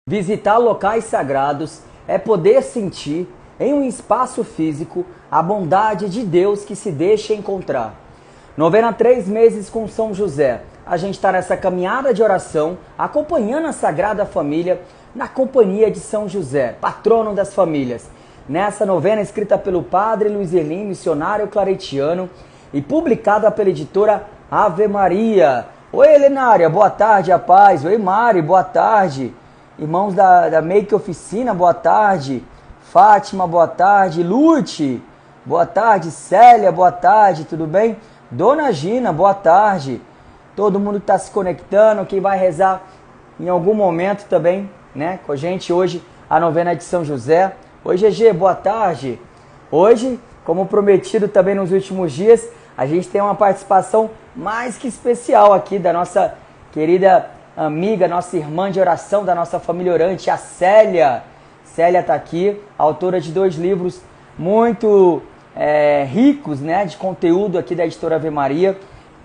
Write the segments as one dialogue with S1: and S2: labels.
S1: Visitar locais sagrados é poder sentir, em um espaço físico, a bondade de Deus que se deixa encontrar. Novena 3 meses com São José. A gente está nessa caminhada de oração, acompanhando a Sagrada Família, na companhia de São José, patrono das famílias. Nessa novena escrita pelo padre Luiz Erlim, missionário claretiano, e publicada pela editora Ave Maria. Oi, Helenária, boa tarde, a paz. Oi, Mari, boa tarde. Irmãos da Make Oficina, boa tarde. Fátima, boa tarde. Lute, boa tarde. Célia, boa tarde, tudo bem? Dona Gina, boa tarde. Todo mundo que está se conectando, quem vai rezar em algum momento também, né, com a gente hoje, a novena de São José. Oi, GG, boa tarde. Hoje, como prometido também nos últimos dias, a gente tem uma participação mais que especial aqui da nossa querida amiga, nossa irmã de oração da nossa família orante, a Célia. Célia está aqui, autora de 2 livros muito ricos, né, de conteúdo aqui da editora Ave Maria.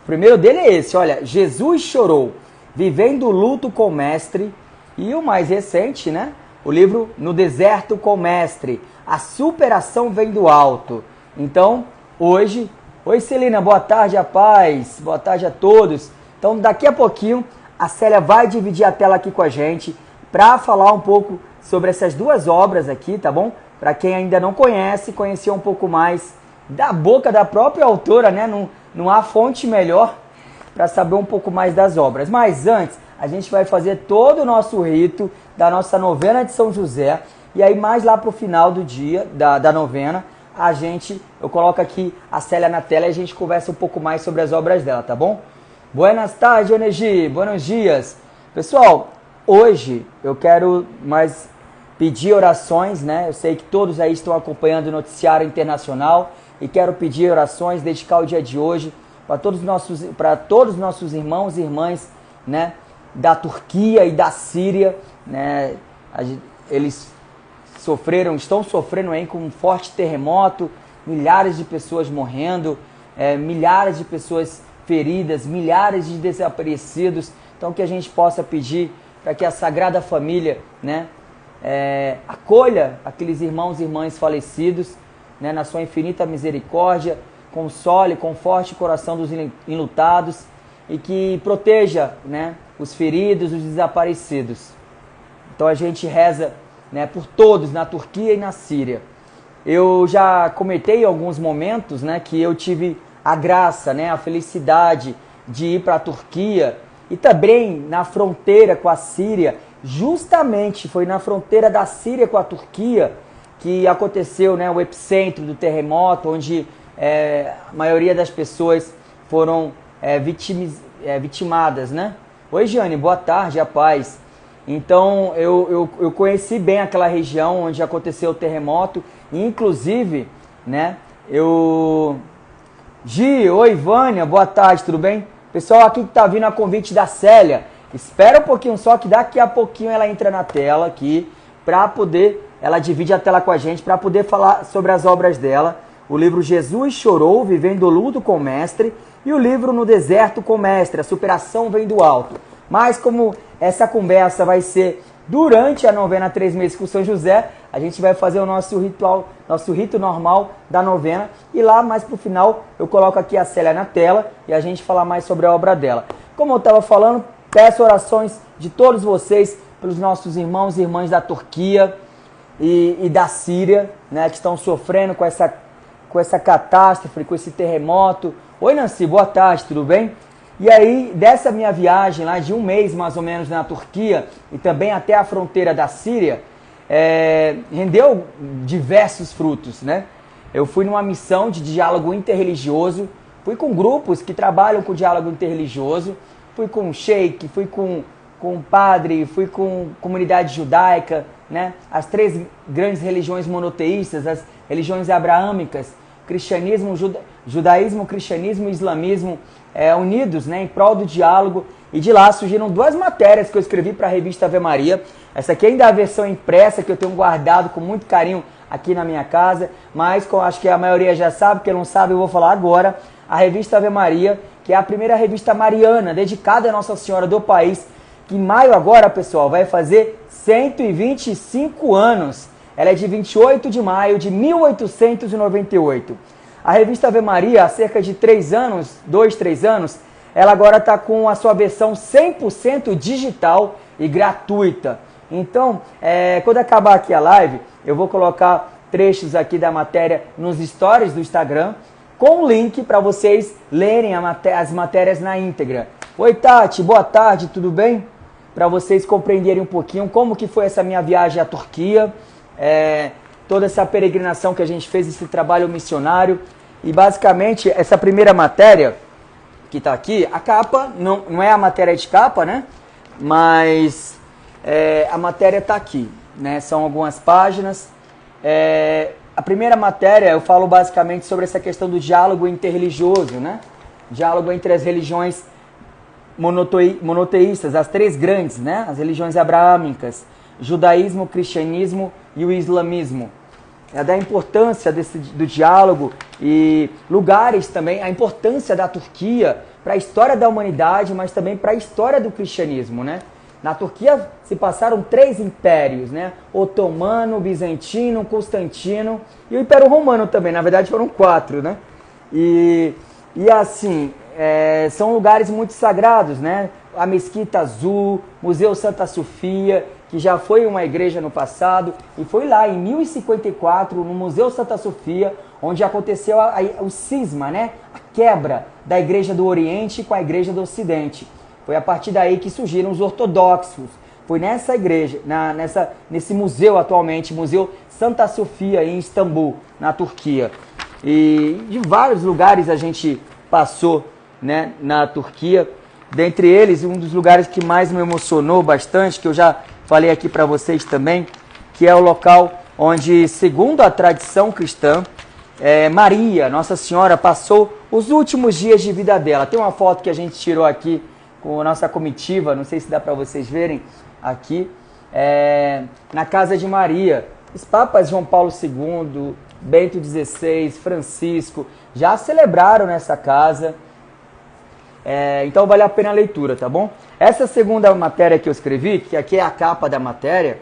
S1: O primeiro dele é esse, olha, Jesus Chorou, Vivendo o Luto com o Mestre. E o mais recente, né, o livro No Deserto com o Mestre, A Superação Vem do Alto. Então, hoje... Oi, Celina, boa tarde, a paz, boa tarde a todos. Então, daqui a pouquinho, a Célia vai dividir a tela aqui com a gente para falar um pouco sobre essas 2 obras aqui, tá bom? Para quem ainda não conhece, conhecer um pouco mais da boca da própria autora, né? Não há fonte melhor para saber um pouco mais das obras. Mas antes, a gente vai fazer todo o nosso rito da nossa novena de São José. E aí, mais lá para o final do dia, da novena, eu coloco aqui a Célia na tela e a gente conversa um pouco mais sobre as obras dela, tá bom? Buenas tardes, Onegi, buenos dias. Pessoal, hoje eu quero mais pedir orações, né? Eu sei que todos aí estão acompanhando o noticiário internacional e quero pedir orações, dedicar o dia de hoje para todos os nossos irmãos e irmãs, né, da Turquia e da Síria, né? Eles estão sofrendo aí com um forte terremoto, milhares de pessoas morrendo, milhares de pessoas feridas, milhares de desaparecidos. Então que a gente possa pedir para que a Sagrada Família, né, acolha aqueles irmãos e irmãs falecidos, né, na sua infinita misericórdia, console, conforte o coração dos enlutados e que proteja, né, os feridos, os desaparecidos. Então a gente reza, né, por todos na Turquia e na Síria. Eu já comentei em alguns momentos, né, que eu tive a graça, né, a felicidade de ir para a Turquia e também na fronteira com a Síria. Justamente foi na fronteira da Síria com a Turquia que aconteceu, né, o epicentro do terremoto, onde a maioria das pessoas foram vitimadas, né? Oi, Giane, boa tarde, a paz. Então, eu conheci bem aquela região onde aconteceu o terremoto, e inclusive, né, oi, Vânia, boa tarde, tudo bem? Pessoal aqui que tá vindo a convite da Célia, espera um pouquinho só que daqui a pouquinho ela entra na tela aqui, ela divide a tela com a gente, para poder falar sobre as obras dela, o livro Jesus Chorou, Vivendo o Luto com o Mestre, e o livro No Deserto com o Mestre, A Superação Vem do Alto. Mas como essa conversa vai ser durante a novena 3 meses com São José, a gente vai fazer o nosso rito normal da novena. E lá, mais pro final, eu coloco aqui a Célia na tela e a gente fala mais sobre a obra dela. Como eu estava falando, peço orações de todos vocês pelos nossos irmãos e irmãs da Turquia e da Síria, né, que estão sofrendo com essa catástrofe, com esse terremoto. Oi, Nancy, boa tarde, tudo bem? E aí, dessa minha viagem lá de 1 mês mais ou menos na Turquia e também até a fronteira da Síria, rendeu diversos frutos, né? Eu fui numa missão de diálogo interreligioso, fui com grupos que trabalham com diálogo interreligioso, fui com sheik, fui com padre, fui com comunidade judaica, né? As 3 grandes religiões monoteístas, as religiões abraâmicas, cristianismo, judaísmo, cristianismo e islamismo, unidos, né, em prol do diálogo. E de lá surgiram 2 matérias que eu escrevi para a revista Ave Maria. Essa aqui ainda é a versão impressa, que eu tenho guardado com muito carinho aqui na minha casa, mas como acho que a maioria já sabe, quem não sabe eu vou falar agora, a revista Ave Maria, que é a primeira revista mariana dedicada a Nossa Senhora do País, que em maio agora, pessoal, vai fazer 125 anos. Ela é de 28 de maio de 1898. A revista Ave Maria, há cerca de 3 anos, 3 anos, ela agora está com a sua versão 100% digital e gratuita. Então, quando acabar aqui a live, eu vou colocar trechos aqui da matéria nos stories do Instagram, com o link para vocês lerem as matérias na íntegra. Oi, Tati, boa tarde, tudo bem? Para vocês compreenderem um pouquinho como que foi essa minha viagem à Turquia, toda essa peregrinação que a gente fez, esse trabalho missionário. E basicamente, essa primeira matéria que está aqui, a capa, não é a matéria de capa, né? Mas a matéria está aqui, né? São algumas páginas. A primeira matéria eu falo basicamente sobre essa questão do diálogo interreligioso, né? Diálogo entre as religiões monoteístas, as 3 grandes, né? As religiões abraâmicas, judaísmo, cristianismo e o islamismo. Da importância do diálogo e lugares também, a importância da Turquia para a história da humanidade, mas também para a história do cristianismo, né? Na Turquia se passaram 3 impérios, né? Otomano, Bizantino, Constantino e o Império Romano também, na verdade foram 4, né? E assim, são lugares muito sagrados, né? A Mesquita Azul, Museu Santa Sofia, que já foi uma igreja no passado, e foi lá em 1054, no Museu Santa Sofia, onde aconteceu o cisma, né? A quebra da Igreja do Oriente com a Igreja do Ocidente. Foi a partir daí que surgiram os ortodoxos. Foi nessa igreja, nesse museu atualmente, Museu Santa Sofia, em Istambul, na Turquia. E de vários lugares a gente passou, né, na Turquia. Dentre eles, um dos lugares que mais me emocionou bastante, que eu já falei aqui para vocês também, que é o local onde, segundo a tradição cristã, Maria, Nossa Senhora, passou os últimos dias de vida dela. Tem uma foto que a gente tirou aqui com a nossa comitiva, não sei se dá para vocês verem aqui, na casa de Maria. Os papas João Paulo II, Bento XVI, Francisco, já celebraram nessa casa. Então vale a pena a leitura, tá bom? Essa segunda matéria que eu escrevi, que aqui é a capa da matéria,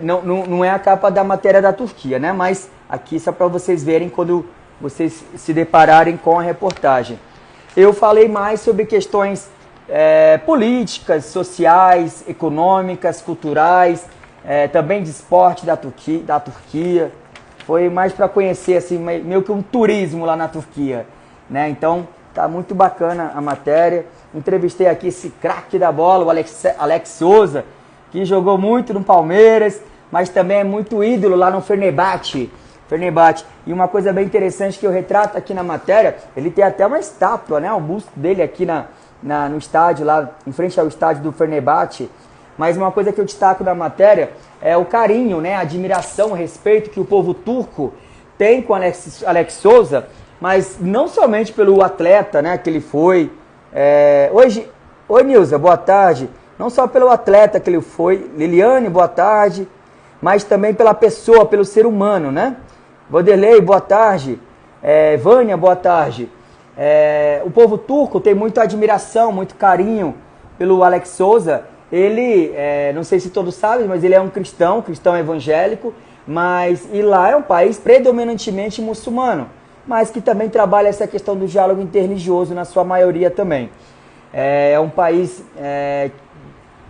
S1: não é a capa da matéria da Turquia, né? Mas aqui só para vocês verem quando vocês se depararem com a reportagem. Eu falei mais sobre questões políticas, sociais, econômicas, culturais, também de esporte da Turquia. Foi mais para conhecer, assim, meio que um turismo lá na Turquia, né? Então, tá muito bacana a matéria. Entrevistei aqui esse craque da bola, o Alex Souza, que jogou muito no Palmeiras, mas também é muito ídolo lá no Fenerbahçe. E uma coisa bem interessante que eu retrato aqui na matéria, ele tem até uma estátua, né? O busto dele aqui no estádio, lá em frente ao estádio do Fenerbahçe. Mas uma coisa que eu destaco na matéria é o carinho, né? A admiração, o respeito que o povo turco tem com Alex Souza, mas não somente pelo atleta, né, que ele foi. Oi, Nilza, boa tarde. Não só pelo atleta que ele foi, Liliane, boa tarde, mas também pela pessoa, pelo ser humano, né? Vanderlei, boa tarde. Vânia, boa tarde. O povo turco tem muita admiração, muito carinho pelo Alex Souza. Ele, não sei se todos sabem, mas ele é um cristão evangélico, e lá é um país predominantemente muçulmano, mas que também trabalha essa questão do diálogo interreligioso na sua maioria também. É um país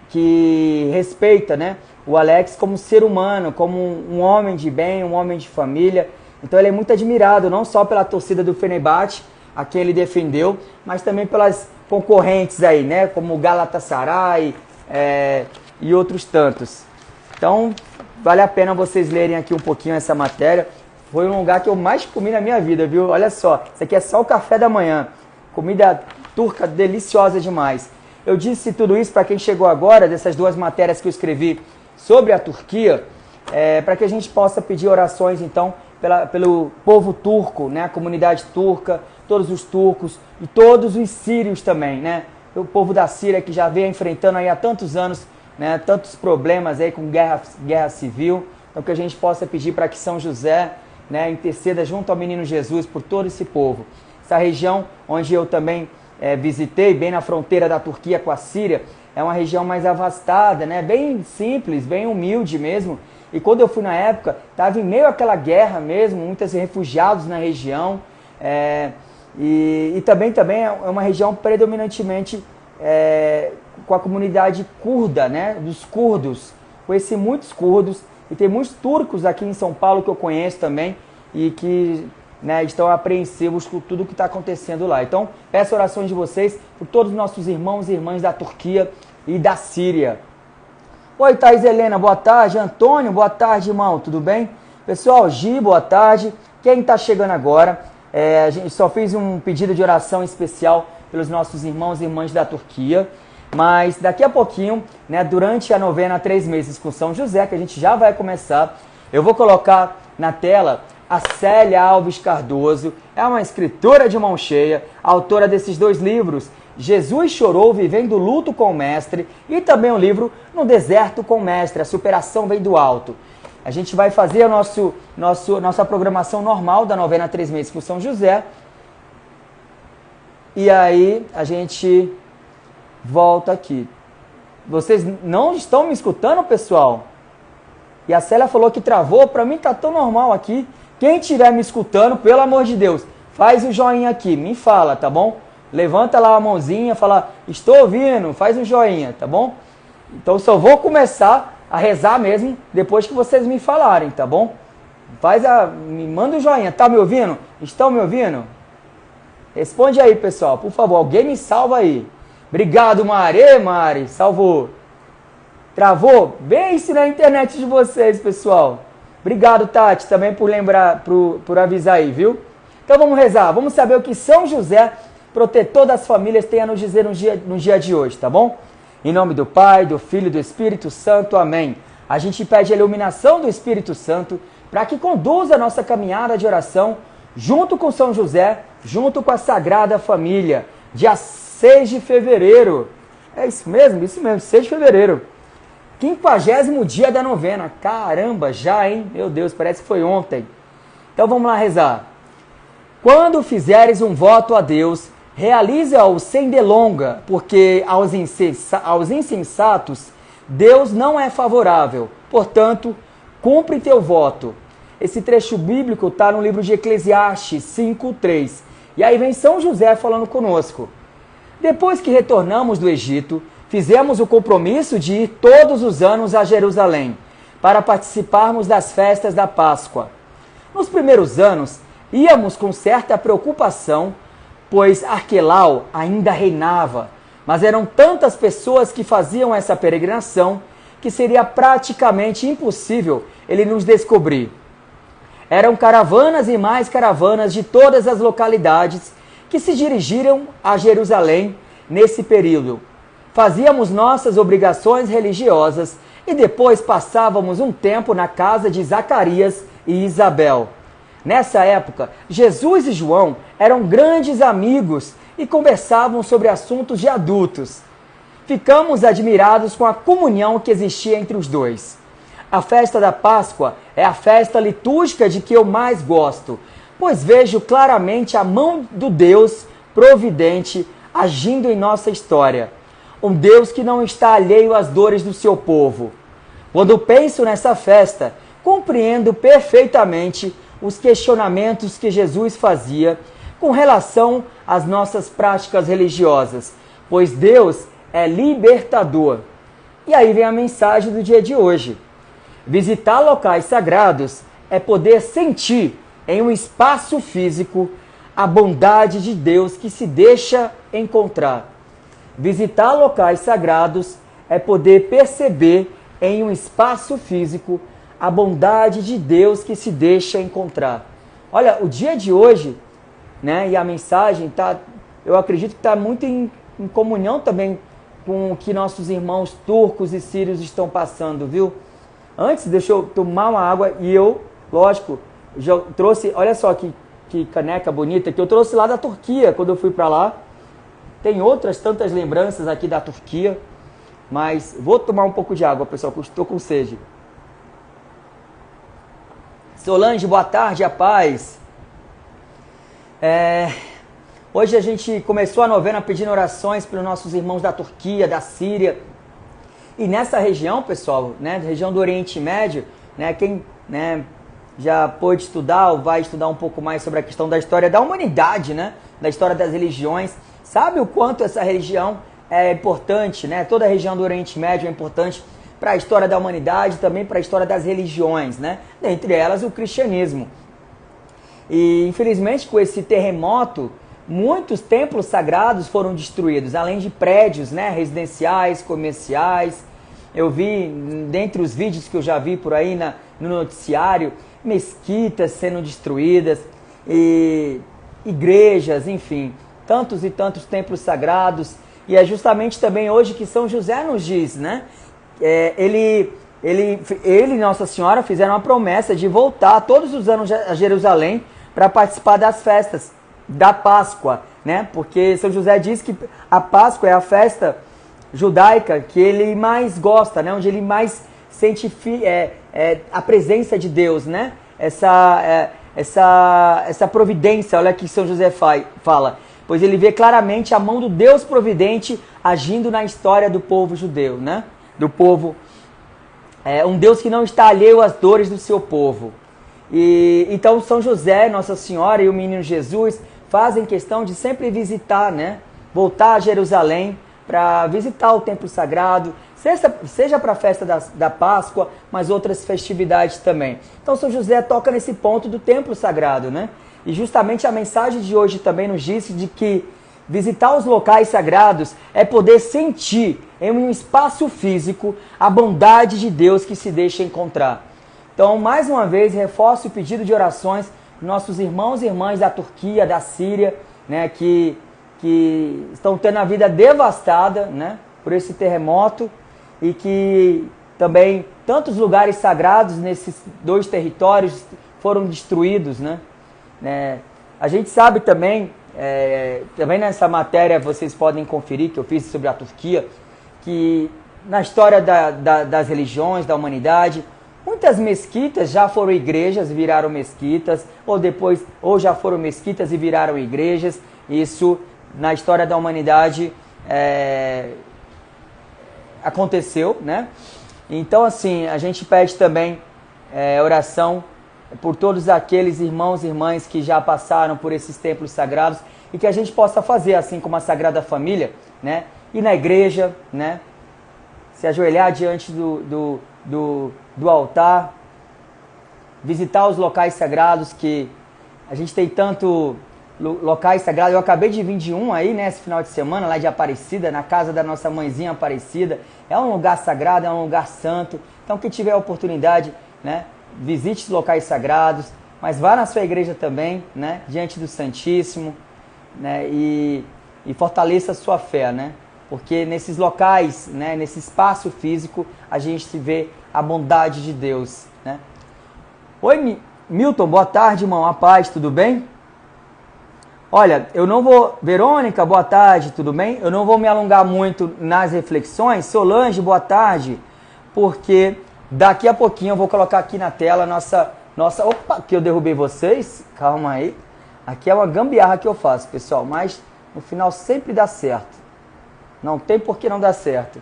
S1: que respeita, né, o Alex como ser humano, como um homem de bem, um homem de família. Então ele é muito admirado, não só pela torcida do Fenerbahçe, a quem ele defendeu, mas também pelas concorrentes aí, né, como o Galatasaray e outros tantos. Então vale a pena vocês lerem aqui um pouquinho essa matéria. Foi um lugar que eu mais comi na minha vida, viu? Olha só, isso aqui é só o café da manhã. Comida turca deliciosa demais. Eu disse tudo isso para quem chegou agora, dessas 2 matérias que eu escrevi sobre a Turquia, para que a gente possa pedir orações, então, pelo povo turco, né? A comunidade turca, todos os turcos e todos os sírios também, né? O povo da Síria que já vem enfrentando aí há tantos anos, né? Tantos problemas aí com guerra civil. Então, que a gente possa pedir para que São José, né, interceda junto ao menino Jesus por todo esse povo. Essa região onde eu também visitei, bem na fronteira da Turquia com a Síria, é uma região mais afastada, né? Bem simples, bem humilde mesmo. E quando eu fui na época, estava em meio àquela guerra mesmo, muitos refugiados na região. E também é uma região predominantemente com a comunidade curda, né? Dos curdos. Conheci muitos curdos e tem muitos turcos aqui em São Paulo que eu conheço também e que, né, estão apreensivos com tudo o que está acontecendo lá. Então, peço orações de vocês por todos os nossos irmãos e irmãs da Turquia e da Síria. Oi, Thais Helena, boa tarde. Antônio, boa tarde, irmão, tudo bem? Pessoal, Gi, boa tarde. Quem está chegando agora, a gente só fez um pedido de oração especial pelos nossos irmãos e irmãs da Turquia, mas daqui a pouquinho, né, durante a novena 3 meses com São José, que a gente já vai começar, eu vou colocar na tela a Célia Alves Cardoso, é uma escritora de mão cheia, autora desses 2 livros, Jesus Chorou Vivendo o Luto com o Mestre, e também o livro No Deserto com o Mestre, A Superação Vem do Alto. A gente vai fazer a nossa programação normal da novena 3 meses com São José, e aí a gente volta aqui. Vocês não estão me escutando, pessoal? E a Célia falou que travou, para mim tá tão normal aqui. Quem estiver me escutando, pelo amor de Deus, faz o joinha aqui, me fala, tá bom? Levanta lá a mãozinha, fala, estou ouvindo, faz um joinha, tá bom? Então só vou começar a rezar mesmo depois que vocês me falarem, tá bom? Me manda um joinha, tá me ouvindo? Estão me ouvindo? Responde aí, pessoal, por favor, alguém me salva aí. Obrigado, Mari. Ei, Mari, salvou. Travou? Bem isso na internet de vocês, pessoal. Obrigado, Tati, também por lembrar, por avisar aí, viu? Então vamos rezar, vamos saber o que São José, protetor das famílias, tem a nos dizer no dia de hoje, tá bom? Em nome do Pai, do Filho e do Espírito Santo, amém. A gente pede a iluminação do Espírito Santo para que conduza a nossa caminhada de oração junto com São José, junto com a Sagrada Família, dia 6 de fevereiro. É isso mesmo, 6 de fevereiro. 50º dia da novena. Caramba, já, hein? Meu Deus, parece que foi ontem. Então vamos lá rezar. Quando fizeres um voto a Deus, realiza-o sem delonga, porque aos insensatos Deus não é favorável. Portanto, cumpre teu voto. Esse trecho bíblico está no livro de Eclesiastes 5:3. E aí vem São José falando conosco. Depois que retornamos do Egito, fizemos o compromisso de ir todos os anos a Jerusalém, para participarmos das festas da Páscoa. Nos primeiros anos, íamos com certa preocupação, pois Arquelau ainda reinava, mas eram tantas pessoas que faziam essa peregrinação que seria praticamente impossível ele nos descobrir. Eram caravanas e mais caravanas de todas as localidades que se dirigiram a Jerusalém nesse período. Fazíamos nossas obrigações religiosas e depois passávamos um tempo na casa de Zacarias e Isabel. Nessa época, Jesus e João eram grandes amigos e conversavam sobre assuntos de adultos. Ficamos admirados com a comunhão que existia entre os dois. A festa da Páscoa é a festa litúrgica de que eu mais gosto, pois vejo claramente a mão do Deus providente agindo em nossa história. Um Deus que não está alheio às dores do seu povo. Quando penso nessa festa, compreendo perfeitamente os questionamentos que Jesus fazia com relação às nossas práticas religiosas, pois Deus é libertador. E aí vem a mensagem do dia de hoje. Visitar locais sagrados é poder sentir em um espaço físico a bondade de Deus que se deixa encontrar. Visitar locais sagrados é poder perceber em um espaço físico a bondade de Deus que se deixa encontrar. Olha, o dia de hoje, né, e a mensagem eu acredito que está muito em comunhão também com o que nossos irmãos turcos e sírios estão passando, viu? Antes, deixa eu tomar uma água e eu, lógico, já trouxe, olha só que caneca bonita que eu trouxe lá da Turquia quando eu fui para lá. Tem outras tantas lembranças aqui da Turquia, mas vou tomar um pouco de água, pessoal, que eu estou com sede. Solange, boa tarde, a paz. Hoje a gente começou a novena pedindo orações pelos nossos irmãos da Turquia, da Síria. E nessa região, pessoal, né, região do Oriente Médio, né, quem, né, já pôde estudar ou vai estudar um pouco mais sobre a questão da história da humanidade, né, da história das religiões, sabe o quanto essa religião é importante, né? Toda a região do Oriente Médio é importante para a história da humanidade, também para a história das religiões, né? Dentre elas o cristianismo. E infelizmente com esse terremoto, muitos templos sagrados foram destruídos, além de prédios, né, residenciais, comerciais. Eu vi, dentre os vídeos que eu já vi por aí no noticiário, mesquitas sendo destruídas, e igrejas, enfim, tantos e tantos templos sagrados. E é justamente também hoje que São José nos diz, né? Ele e Nossa Senhora fizeram uma promessa de voltar todos os anos a Jerusalém para participar das festas da Páscoa, né? Porque São José diz que a Páscoa é a festa judaica que ele mais gosta, né? Onde ele mais sente a presença de Deus, né? Essa providência, olha que São José fala, pois ele vê claramente a mão do Deus providente agindo na história do povo judeu, né? Do povo, um Deus que não está alheio às dores do seu povo. E então São José, Nossa Senhora e o menino Jesus fazem questão de sempre visitar, né? Voltar a Jerusalém para visitar o templo sagrado, seja para a festa da Páscoa, mas outras festividades também. Então São José toca nesse ponto do templo sagrado, né? E justamente a mensagem de hoje também nos diz de que visitar os locais sagrados é poder sentir em um espaço físico a bondade de Deus que se deixa encontrar. Então, mais uma vez, reforço o pedido de orações dos nossos irmãos e irmãs da Turquia, da Síria, né, que estão tendo a vida devastada, né, por esse terremoto, e que também tantos lugares sagrados nesses dois territórios foram destruídos, né? A gente sabe também, também nessa matéria vocês podem conferir que eu fiz sobre a Turquia, que na história das religiões, da humanidade, muitas mesquitas já foram igrejas e viraram mesquitas, ou já foram mesquitas e viraram igrejas. Isso na história da humanidade aconteceu, né? Então, assim, a gente pede também oração por todos aqueles irmãos e irmãs que já passaram por esses templos sagrados e que a gente possa fazer, assim como a Sagrada Família, né? Ir na igreja, né? Se ajoelhar diante do altar, visitar os locais sagrados, que a gente tem tanto locais sagrados. Eu acabei de vir de um aí, né, esse final de semana, lá de Aparecida, na casa da nossa mãezinha Aparecida. É um lugar sagrado, é um lugar santo. Então, quem tiver a oportunidade, né, visite os locais sagrados, mas vá na sua igreja também, né, diante do Santíssimo, né, e fortaleça a sua fé, né, porque nesses locais, né, nesse espaço físico, a gente vê a bondade de Deus, né. Oi, Milton, boa tarde, irmão, a paz, tudo bem? Olha, eu não vou... Verônica, boa tarde, tudo bem? Eu não vou me alongar muito nas reflexões. Solange, boa tarde, porque daqui a pouquinho eu vou colocar aqui na tela nossa... Opa, que eu derrubei vocês, calma aí. Aqui é uma gambiarra que eu faço, pessoal, mas no final sempre dá certo. Não tem por que não dar certo.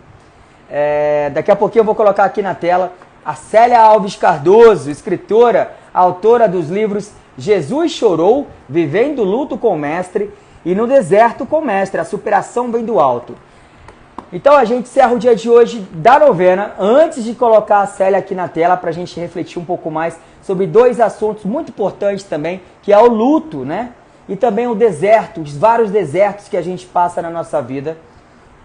S1: Daqui a pouquinho eu vou colocar aqui na tela a Célia Alves Cardoso, escritora, autora dos livros Jesus Chorou, Vivendo o Luto com o Mestre, e No Deserto com o Mestre, A Superação Vem do Alto. Então a gente encerra o dia de hoje da novena, antes de colocar a Célia aqui na tela, para a gente refletir um pouco mais sobre dois assuntos muito importantes também, que é o luto, né? E também o deserto, os vários desertos que a gente passa na nossa vida.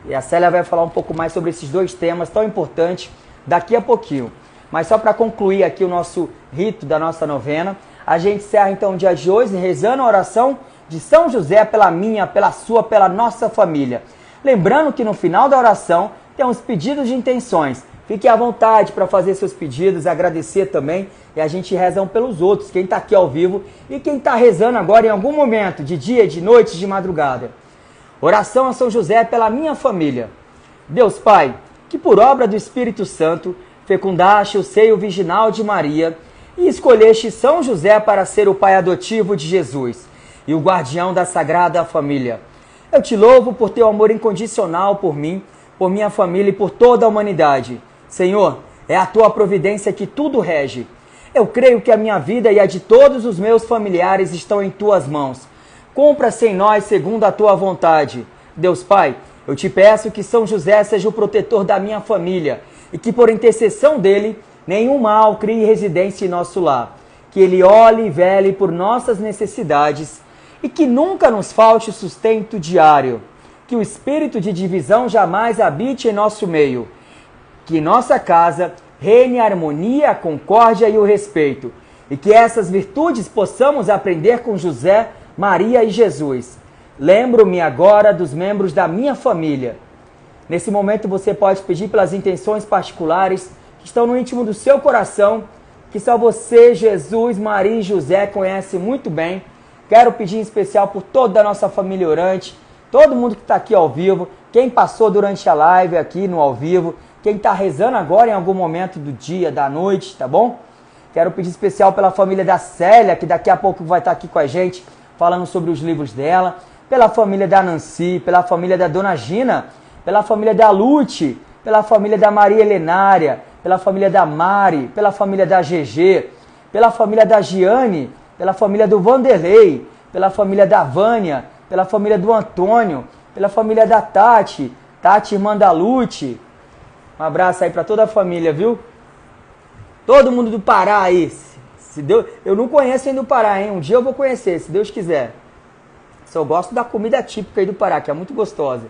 S1: E a Célia vai falar um pouco mais sobre esses dois temas tão importantes daqui a pouquinho. Mas só para concluir aqui o nosso rito da nossa novena, a gente encerra então o dia de hoje rezando a oração de São José pela minha, pela sua, pela nossa família. Lembrando que no final da oração tem uns pedidos de intenções. Fique à vontade para fazer seus pedidos, agradecer também, e a gente reza um pelos outros, quem está aqui ao vivo e quem está rezando agora em algum momento, de dia, de noite, de madrugada. Oração a São José pela minha família. Deus Pai, que por obra do Espírito Santo fecundaste o seio virginal de Maria e escolheste São José para ser o pai adotivo de Jesus. e o guardião da Sagrada Família. Eu te louvo por teu amor incondicional por mim, por minha família e por toda a humanidade. Senhor, é a tua providência que tudo rege. Eu creio que a minha vida e a de todos os meus familiares estão em tuas mãos. Cumpra-se em nós segundo a tua vontade. Deus Pai, eu te peço que São José seja o protetor da minha família e que por intercessão dele, nenhum mal crie residência em nosso lar. Que ele olhe e vele por nossas necessidades e que nunca nos falte sustento diário. Que o espírito de divisão jamais habite em nosso meio. Que em nossa casa reine a harmonia, a concórdia e o respeito. E que essas virtudes possamos aprender com José, Maria e Jesus. Lembro-me agora dos membros da minha família. Nesse momento você pode pedir pelas intenções particulares que estão no íntimo do seu coração, que só você, Jesus, Maria e José conhecem muito bem. Quero pedir em especial por toda a nossa família orante, todo mundo que está aqui ao vivo, quem passou durante a live aqui no ao vivo, quem está rezando agora em algum momento do dia, da noite, tá bom? Quero pedir especial pela família da Célia, que daqui a pouco vai estar aqui com a gente, falando sobre os livros dela, pela família da Nancy, pela família da Dona Gina, pela família da Lute, pela família da Maria Helenária, pela família da Mari, pela família da GG, pela família da Giane, pela família do Vanderlei, pela família da Vânia, pela família do Antônio, pela família da Tati, irmã da Lute. Um abraço aí para toda a família, viu? Todo mundo do Pará aí. Se Deus, eu não conheço ainda o Pará, hein? Um dia eu vou conhecer, se Deus quiser. Só gosto da comida típica aí do Pará, que é muito gostosa.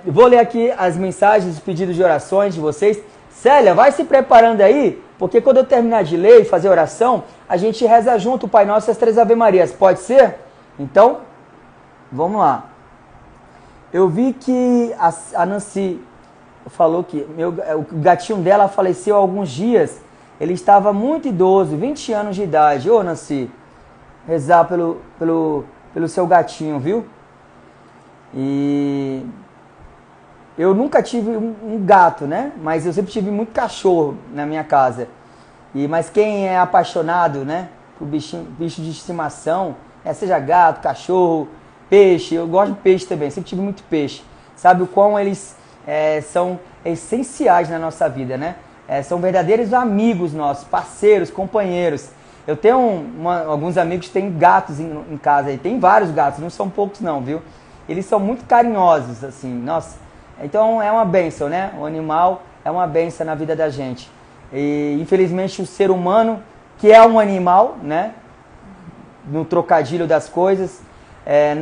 S1: Vou ler aqui as mensagens, os pedidos de orações de vocês. Célia, vai se preparando aí, porque quando eu terminar de ler e fazer oração, a gente reza junto o Pai Nosso e as 3 Ave Marias. Pode ser? Então, vamos lá. Eu vi que a Nancy falou que o gatinho dela faleceu há alguns dias. Ele estava muito idoso, 20 anos de idade. Ô, Nancy, rezar pelo seu gatinho, viu? E eu nunca tive um gato, né? Mas eu sempre tive muito cachorro na minha casa. Mas quem é apaixonado, né, por bicho de estimação, seja gato, cachorro, peixe, eu gosto de peixe também, sempre tive muito peixe. Sabe o quão eles são essenciais na nossa vida, né? São verdadeiros amigos nossos, parceiros, companheiros. Eu tenho alguns amigos que têm gatos em casa, e tem vários gatos, não são poucos não, viu? Eles são muito carinhosos, assim, nossa. Então é uma bênção, né? O animal é uma bênção na vida da gente. E infelizmente o ser humano, que é um animal, né? No trocadilho das coisas,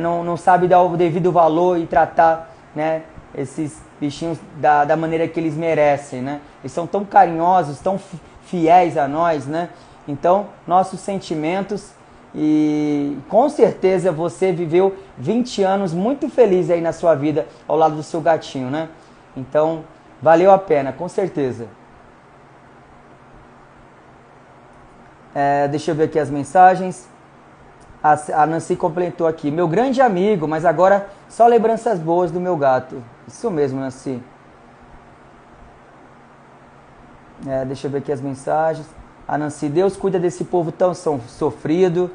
S1: não sabe dar o devido valor e tratar, né, esses bichinhos da maneira que eles merecem, né? Eles são tão carinhosos, tão fiéis a nós, né? Então, nossos sentimentos, e com certeza você viveu 20 anos muito feliz aí na sua vida ao lado do seu gatinho, né? Então, valeu a pena, com certeza. Deixa eu ver aqui as mensagens. A Nancy completou aqui. Meu grande amigo, mas agora só lembranças boas do meu gato. Isso mesmo, Nancy. Deixa eu ver aqui as mensagens. A Nancy, Deus cuida desse povo tão sofrido.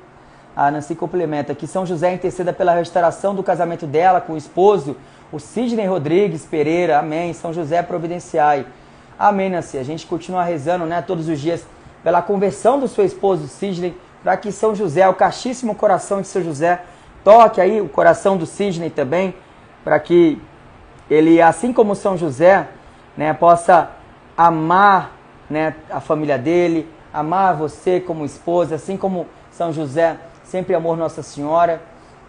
S1: A Nancy complementa que São José interceda pela restauração do casamento dela com o esposo, o Sidney Rodrigues Pereira. Amém. São José providenciai. Amém, Nancy. A gente continua rezando, né, todos os dias pela conversão do seu esposo Sidney, para que São José, o castíssimo coração de São José, toque aí o coração do Sidney também, para que ele, assim como São José, né, possa amar, né, a família dele, amar você como esposa, assim como São José sempre amou Nossa Senhora.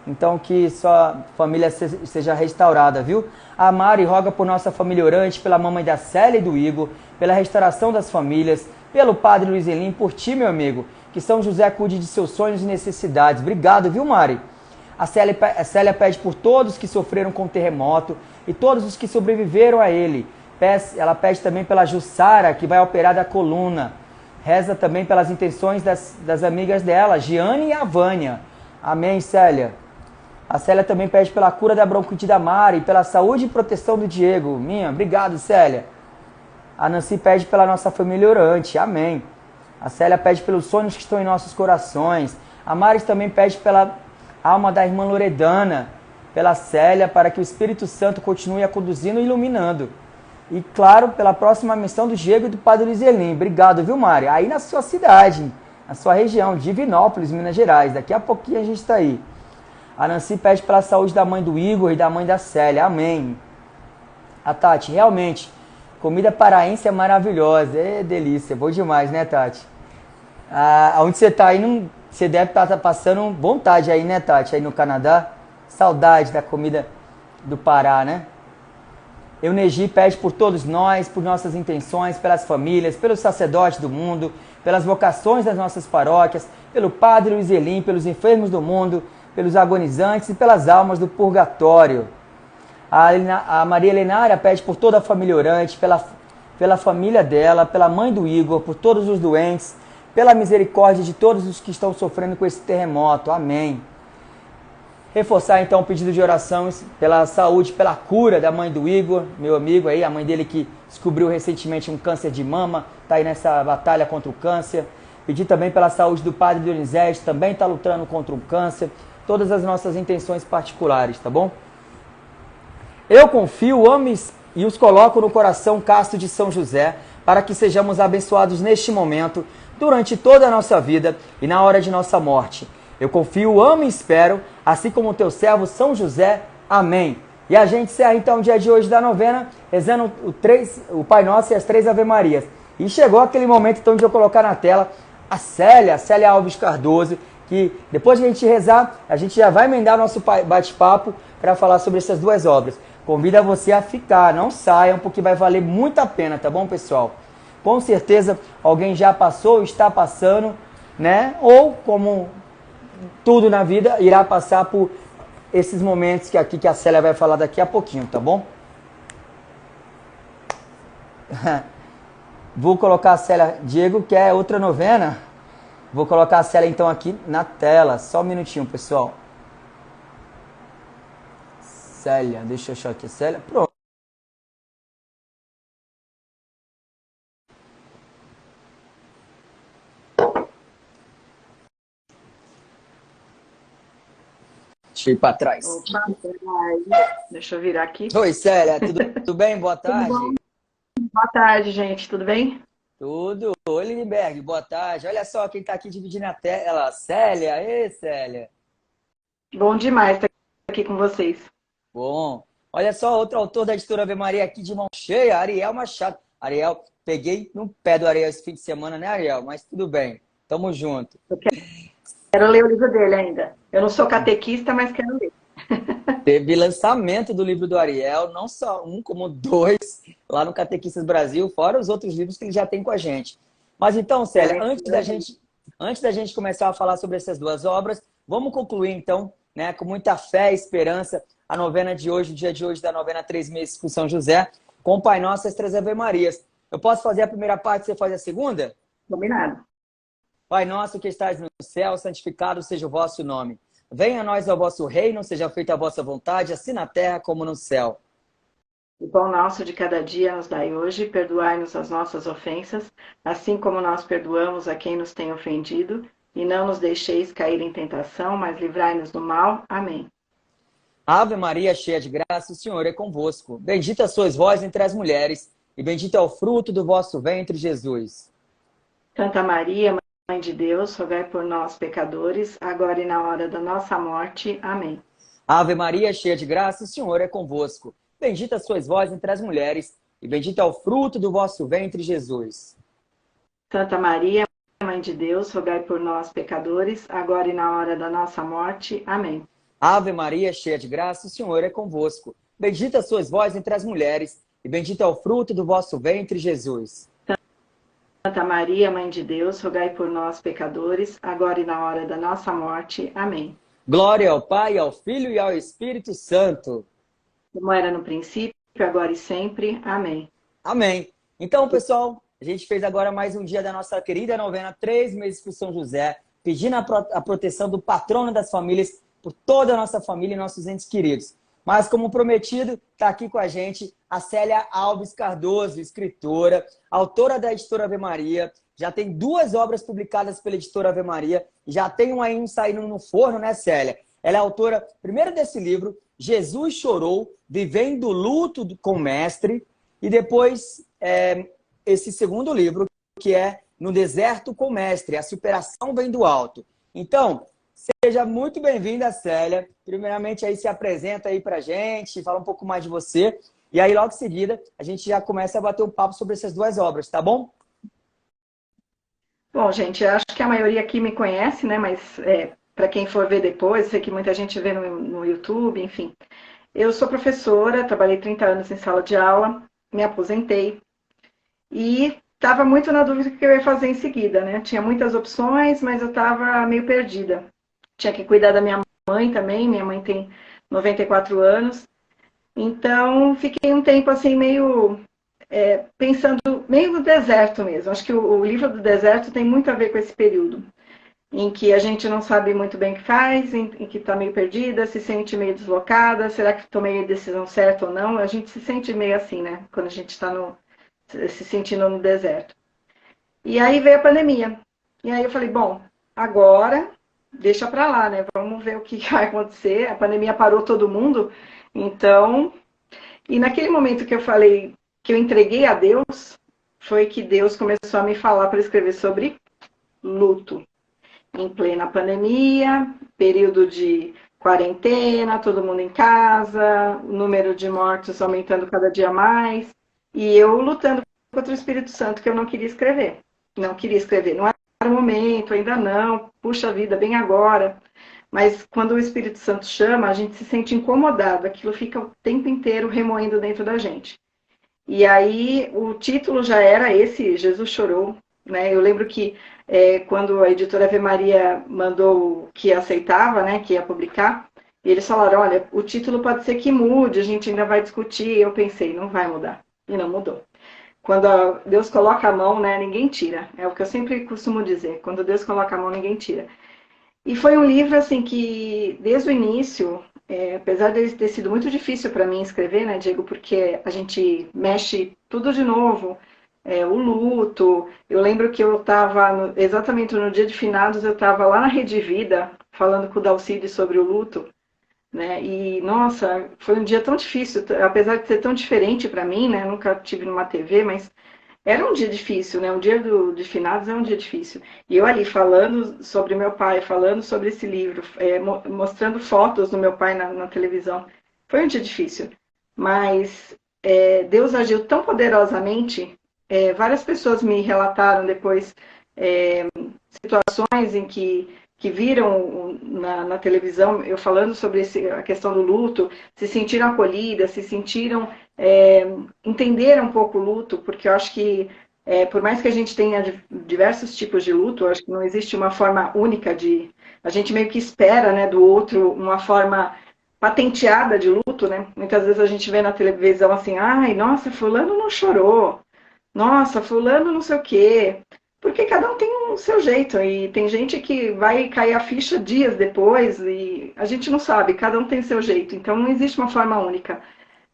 S1: Então que sua família seja restaurada, viu? A Mari roga por nossa família orante, pela mamãe da Célia e do Igor, pela restauração das famílias, pelo Padre Luiz Elim, por ti, meu amigo. Que São José cuide de seus sonhos e necessidades. Obrigado, viu, Mari? A Célia pede por todos que sofreram com o terremoto e todos os que sobreviveram a ele. Ela pede também pela Jussara, que vai operar da coluna. Reza também pelas intenções das amigas dela, Giane e a Vânia. Amém, Célia. A Célia também pede pela cura da bronquite da Mari, pela saúde e proteção do Diego. Obrigado, Célia. A Nancy pede pela nossa família orante. Amém. A Célia pede pelos sonhos que estão em nossos corações. A Maris também pede pela alma da irmã Loredana, pela Célia, para que o Espírito Santo continue a conduzindo e iluminando. E, claro, pela próxima missão do Diego e do Padre Luiz Elim. Obrigado, viu, Mari? Aí na sua cidade, na sua região, Divinópolis, Minas Gerais. Daqui a pouquinho a gente está aí. A Nancy pede pela saúde da mãe do Igor e da mãe da Célia. Amém. A Tati, realmente, comida paraense é maravilhosa. É delícia, bom demais, né, Tati? Onde você está aí, você deve estar passando vontade aí, né, Tati? Aí no Canadá. Saudade da comida do Pará, né? Eunegi pede por todos nós, por nossas intenções, pelas famílias, pelos sacerdotes do mundo, pelas vocações das nossas paróquias, pelo Padre Luiz Elim, pelos enfermos do mundo, pelos agonizantes e pelas almas do purgatório. A Maria Helenária pede por toda a família orante, pela família dela, pela mãe do Igor, por todos os doentes, pela misericórdia de todos os que estão sofrendo com esse terremoto. Amém. Reforçar então o pedido de oração pela saúde, pela cura da mãe do Igor, meu amigo aí, a mãe dele que descobriu recentemente um câncer de mama, está aí nessa batalha contra o câncer. Pedir também pela saúde do padre Dionizete, também está lutando contra o câncer. Todas as nossas intenções particulares, tá bom? Eu confio, amo e os coloco no coração casto de São José, para que sejamos abençoados neste momento, durante toda a nossa vida e na hora de nossa morte. Eu confio, amo e espero, assim como o teu servo São José. Amém. E a gente encerra então o dia de hoje da novena, rezando o Pai Nosso e as 3 Ave Marias. E chegou aquele momento então de eu colocar na tela a Célia Alves Cardoso, que depois que a gente rezar, a gente já vai emendar nosso bate-papo para falar sobre essas 2 obras. Convido você a ficar, não saiam, porque vai valer muito a pena, tá bom, pessoal? Com certeza alguém já passou, está passando, né? Ou como tudo na vida, irá passar por esses momentos que a Célia vai falar daqui a pouquinho, tá bom? Vou colocar a Célia, Diego, que é outra novena. Vou colocar a Célia então aqui na tela, só um minutinho, pessoal. Célia, deixa eu achar aqui a Célia, pronto. Deixa eu ir para trás.
S2: Opa, deixa eu virar aqui.
S1: Oi, Célia, tudo bem? Boa tarde.
S2: Boa tarde, gente, tudo bem?
S1: Tudo. Oi, Lindbergh, boa tarde. Olha só quem está aqui dividindo a tela. Célia, ei, Célia.
S2: Bom demais estar aqui com vocês.
S1: Bom. Olha só, outro autor da Editora Ave Maria aqui de mão cheia, Ariel Machado. Ariel, peguei no pé do Ariel esse fim de semana, né, Ariel? Mas tudo bem, tamo junto.
S2: Eu quero ler o livro dele ainda. Eu não sou catequista, mas quero ler.
S1: Teve lançamento do livro do Ariel, não só um, como 2, lá no Catequistas Brasil, fora os outros livros que ele já tem com a gente. Mas então, Célia, antes da gente começar a falar sobre essas 2 obras, vamos concluir então, né, com muita fé e esperança, a novena de hoje, o dia de hoje da novena 3 meses com São José, com o Pai Nosso e as 3 Ave Marias. Eu posso fazer a primeira parte e você faz a segunda?
S2: Combinado.
S1: Pai nosso que estais no céu, santificado seja o vosso nome. Venha a nós o vosso reino, seja feita a vossa vontade, assim na terra como no céu.
S2: O pão nosso de cada dia nos dai hoje, perdoai-nos as nossas ofensas, assim como nós perdoamos a quem nos tem ofendido, e não nos deixeis cair em tentação, mas livrai-nos do mal. Amém.
S1: Ave Maria, cheia de graça, o Senhor é convosco. Bendita sois vós entre as mulheres, e bendito é o fruto do vosso ventre, Jesus.
S2: Santa Maria, Mãe de Deus, rogai por nós, pecadores, agora e na hora da nossa morte. Amém.
S1: Ave Maria, cheia de graça, o Senhor é convosco. Bendita sois vós entre as mulheres, e bendito é o fruto do vosso ventre, Jesus.
S2: Santa Maria, Mãe de Deus, rogai por nós, pecadores, agora e na hora da nossa morte. Amém.
S1: Ave Maria, cheia de graça, o Senhor é convosco. Bendita sois vós entre as mulheres, e bendito é o fruto do vosso ventre, Jesus.
S2: Santa Maria, Mãe de Deus, rogai por nós, pecadores, agora e na hora da nossa morte. Amém.
S1: Glória ao Pai, ao Filho e ao Espírito Santo.
S2: Como era no princípio, agora e sempre. Amém.
S1: Amém. Então, pessoal, a gente fez agora mais um dia da nossa querida novena 3 meses com São José, pedindo a proteção do patrono das famílias por toda a nossa família e nossos entes queridos. Mas, como prometido, está aqui com a gente a Célia Alves Cardoso, escritora, autora da Editora Ave Maria. Já tem 2 obras publicadas pela Editora Ave Maria. Já tem uma aí saindo no forno, né, Célia? Ela é autora, primeiro desse livro, Jesus Chorou, Vivendo o Luto com o Mestre. E depois, esse segundo livro, que é No Deserto com o Mestre, A Superação Vem do Alto. Então, seja muito bem-vinda, Célia. Primeiramente, aí se apresenta aí pra gente, fala um pouco mais de você. E aí, logo em seguida, a gente já começa a bater um papo sobre essas 2 obras, tá bom?
S2: Bom, gente, acho que a maioria aqui me conhece, né? Mas para quem for ver depois, sei que muita gente vê no YouTube, enfim. Eu sou professora, trabalhei 30 anos em sala de aula, me aposentei e estava muito na dúvida do que eu ia fazer em seguida, né? Tinha muitas opções, mas eu estava meio perdida. Tinha que cuidar da minha mãe também, minha mãe tem 94 anos, então fiquei um tempo assim meio pensando, meio no deserto mesmo. Acho que o livro do deserto tem muito a ver com esse período, em que a gente não sabe muito bem o que faz, em que está meio perdida, se sente meio deslocada, será que tomei a decisão certa ou não? A gente se sente meio assim, né? Quando a gente está se sentindo no deserto. E aí veio a pandemia. E aí eu falei, bom, agora deixa para lá, né? Vamos ver o que vai acontecer. A pandemia parou todo mundo, então... E naquele momento que eu falei que eu entreguei a Deus, foi que Deus começou a me falar para escrever sobre luto. Em plena pandemia, período de quarentena, todo mundo em casa, o número de mortos aumentando cada dia mais, e eu lutando contra o Espírito Santo, que eu não queria escrever. Não queria escrever, não era o momento, ainda não, puxa vida, bem agora. Mas quando o Espírito Santo chama, a gente se sente incomodado, aquilo fica o tempo inteiro remoendo dentro da gente. E aí o título já era esse, Jesus Chorou, né? Eu lembro que quando a editora Ave Maria mandou que aceitava, né, que ia publicar, e eles falaram, olha, o título pode ser que mude, a gente ainda vai discutir. Eu pensei, não vai mudar. E não mudou. Quando Deus coloca a mão, né, ninguém tira. É o que eu sempre costumo dizer. Quando Deus coloca a mão, ninguém tira. E foi um livro assim que, desde o início, apesar de ter sido muito difícil para mim escrever, né, Diego, porque a gente mexe tudo de novo, o luto. Eu lembro que eu estava, exatamente no dia de finados, eu estava lá na Rede Vida, falando com o Dalcide sobre o luto, né, e, nossa, foi um dia tão difícil, apesar de ser tão diferente para mim, né, nunca tive numa TV, mas era um dia difícil, né? Um dia de finados é um dia difícil. E eu ali falando sobre meu pai, falando sobre esse livro, mostrando fotos do meu pai na televisão. Foi um dia difícil. Mas Deus agiu tão poderosamente. Várias pessoas me relataram depois situações em que viram na televisão eu falando sobre a questão do luto, se sentiram acolhidas, se sentiram entender um pouco o luto, porque eu acho que, por mais que a gente tenha diversos tipos de luto, eu acho que não existe uma forma única de... A gente meio que espera, né, do outro uma forma patenteada de luto, né? Muitas vezes a gente vê na televisão assim, ai, nossa, fulano não chorou, nossa, fulano não sei o quê. Porque cada um tem o seu jeito, e tem gente que vai cair a ficha dias depois, e a gente não sabe, cada um tem o seu jeito, então não existe uma forma única.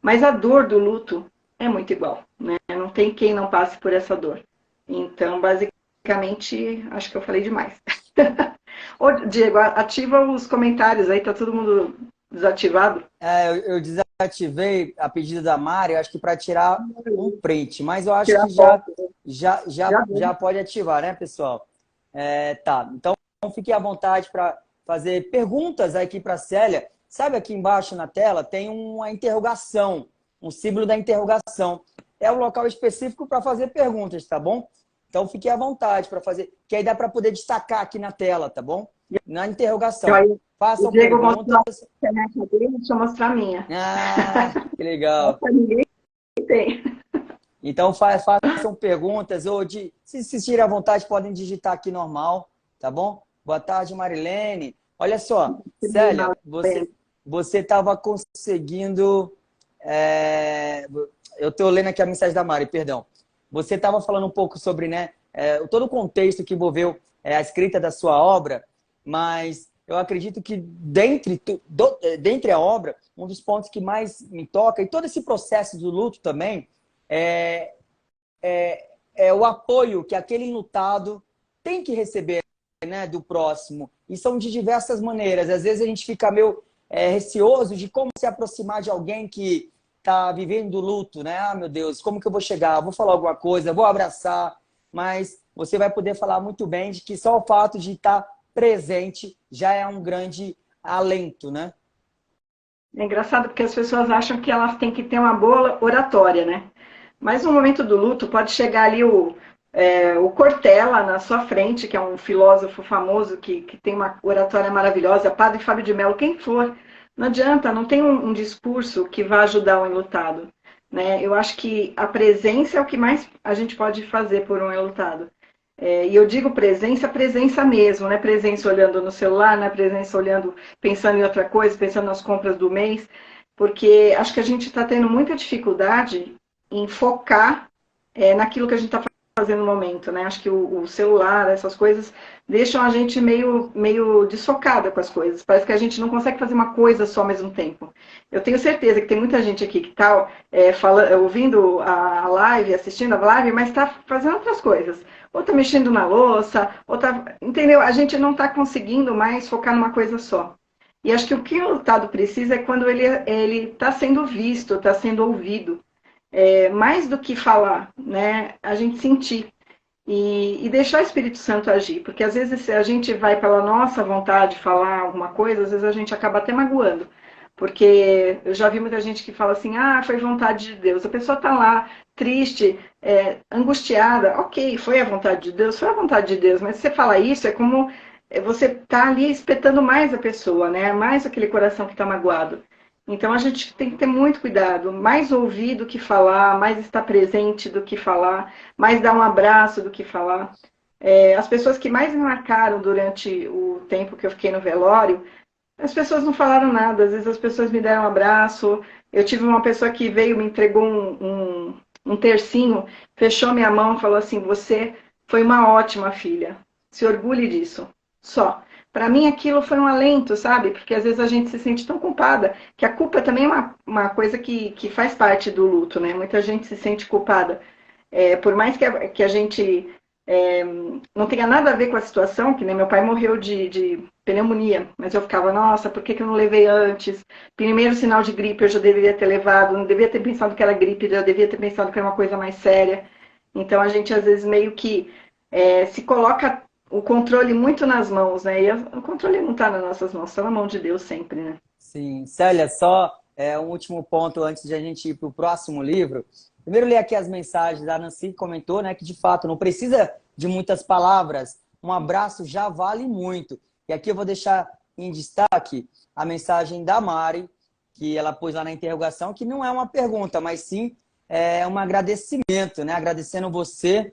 S2: Mas a dor do luto é muito igual, né? Não tem quem não passe por essa dor. Então, basicamente, acho que eu falei demais. Ô, Diego, ativa os comentários aí, tá todo mundo desativado?
S1: Eu desativei a pedido da Mari, acho que para tirar um print, mas eu acho
S2: Tirar
S1: que
S2: foto.
S1: já pode ativar, né, pessoal? Tá, então fique à vontade para fazer perguntas aqui para a Célia. Sabe aqui embaixo na tela tem uma interrogação, um símbolo da interrogação. É o local específico para fazer perguntas, tá bom? Então fique à vontade para fazer, que aí dá para poder destacar aqui na tela, tá bom? Na interrogação.
S2: O
S1: Façam
S2: Diego mostrou
S1: perguntas.
S2: a internet dele, deixa eu mostrar a minha.
S1: Ah, que legal.
S2: Nossa, ninguém tem.
S1: Então façam perguntas ou se sentirem à vontade podem digitar aqui normal, tá bom? Boa tarde, Marilene. Olha só, Célia, você estava conseguindo... eu estou lendo aqui a mensagem da Mari, perdão. Você estava falando um pouco sobre, né, todo o contexto que envolveu a escrita da sua obra, mas eu acredito que dentre a obra, um dos pontos que mais me toca, e todo esse processo do luto também, é, é o apoio que aquele enlutado tem que receber, né, do próximo. E são de diversas maneiras. Às vezes a gente fica meio receoso de como se aproximar de alguém que está vivendo o luto, né? Ah, meu Deus, como que eu vou chegar? Vou falar alguma coisa, vou abraçar, mas você vai poder falar muito bem de que só o fato de estar presente já é um grande alento, né?
S2: É engraçado porque as pessoas acham que elas têm que ter uma boa oratória, né? Mas no momento do luto pode chegar ali o Cortella na sua frente, que é um filósofo famoso que tem uma oratória maravilhosa, Padre Fábio de Mello, quem for. Não adianta, não tem um discurso que vá ajudar o enlutado. Né? Eu acho que a presença é o que mais a gente pode fazer por um enlutado. E eu digo presença, presença mesmo, né? Presença olhando no celular, né? Presença olhando, pensando em outra coisa, pensando nas compras do mês, porque acho que a gente está tendo muita dificuldade em focar naquilo que a gente está fazendo no momento, né? Acho que o celular, essas coisas, deixam a gente meio desfocada com as coisas. Parece que a gente não consegue fazer uma coisa só ao mesmo tempo. Eu tenho certeza que tem muita gente aqui que está ouvindo a live, assistindo a live, mas está fazendo outras coisas. Ou está mexendo na louça, ou está... Entendeu? A gente não está conseguindo mais focar numa coisa só. E acho que o que o lutado precisa é quando ele está sendo visto, está sendo ouvido. Mais do que falar, né? A gente sentir. E deixar o Espírito Santo agir. Porque às vezes se a gente vai pela nossa vontade falar alguma coisa, às vezes a gente acaba até magoando. Porque eu já vi muita gente que fala assim, ah, foi vontade de Deus. A pessoa está lá, triste, angustiada. Ok, foi a vontade de Deus, foi a vontade de Deus. Mas se você fala isso, é como você está ali espetando mais a pessoa, né? Mais aquele coração que está magoado. Então a gente tem que ter muito cuidado, mais ouvir do que falar, mais estar presente do que falar, mais dar um abraço do que falar. As pessoas que mais me marcaram durante o tempo que eu fiquei no velório, as pessoas não falaram nada, às vezes as pessoas me deram um abraço. Eu tive uma pessoa que veio, me entregou um tercinho, fechou minha mão e falou assim: Você foi uma ótima filha, se orgulhe disso. Só. Para mim aquilo foi um alento, sabe? Porque às vezes a gente se sente tão culpada, que a culpa também é uma coisa que faz parte do luto, né? Muita gente se sente culpada. Por mais que a gente não tenha nada a ver com a situação, que nem meu pai morreu de pneumonia, mas eu ficava, nossa, por que eu não levei antes? Primeiro sinal de gripe eu já deveria ter levado, não devia ter pensado que era gripe, já devia ter pensado que era uma coisa mais séria. Então a gente às vezes meio que se coloca o controle muito nas mãos, né? E o controle não está nas nossas mãos, está na mão de Deus sempre, né?
S1: Sim. Célia, só um último ponto antes de a gente ir para o próximo livro. Primeiro, ler aqui as mensagens da Nancy, que comentou, né, que de fato não precisa de muitas palavras. Um abraço já vale muito. E aqui eu vou deixar em destaque a mensagem da Mari, que ela pôs lá na interrogação, que não é uma pergunta, mas sim um agradecimento, né? Agradecendo você,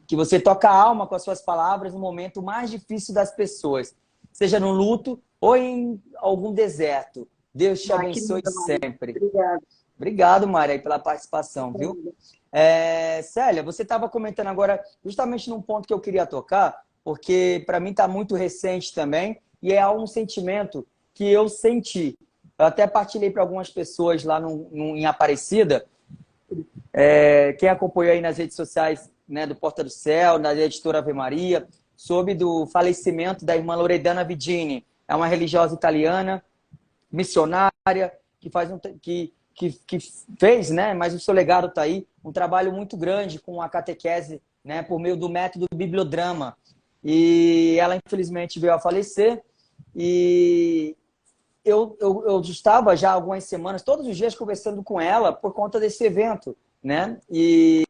S1: que você toca a alma com as suas palavras no momento mais difícil das pessoas, seja no luto ou em algum deserto. Deus te abençoe sempre.
S2: Obrigada.
S1: Obrigado, Mari, pela participação, viu? Célia, você estava comentando agora justamente num ponto que eu queria tocar, porque para mim está muito recente também, e é um sentimento que eu senti. Eu até partilhei para algumas pessoas lá em Aparecida, quem acompanhou aí nas redes sociais, né, do Porta do Céu, da editora Ave Maria, soube do falecimento da irmã Loredana Vidini. É uma religiosa italiana, missionária, que fez, né, mas o seu legado está aí, um trabalho muito grande com a catequese, né, por meio do método bibliodrama. E ela, infelizmente, veio a falecer. E eu estava já há algumas semanas, todos os dias, conversando com ela por conta desse evento, né? E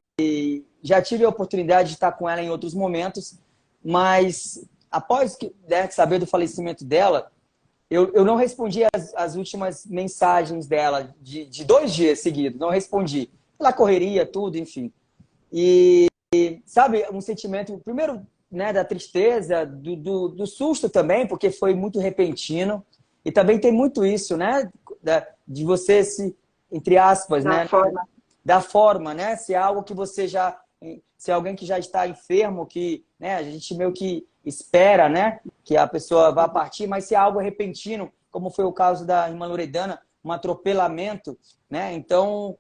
S1: já tive a oportunidade de estar com ela em outros momentos, mas após saber do falecimento dela, eu não respondi as últimas mensagens dela de 2 dias seguidos, não respondi. Pela correria, tudo, enfim. E, sabe, um sentimento, primeiro, né, da tristeza, do susto também, porque foi muito repentino. E também tem muito isso, né, de você se, entre aspas,
S2: Da
S1: né,
S2: forma.
S1: da forma, né, se é algo que você já se é alguém que já está enfermo, que, né, a gente meio que espera, né, que a pessoa vá partir, mas se é algo repentino, como foi o caso da irmã Loredana, um atropelamento, né, então,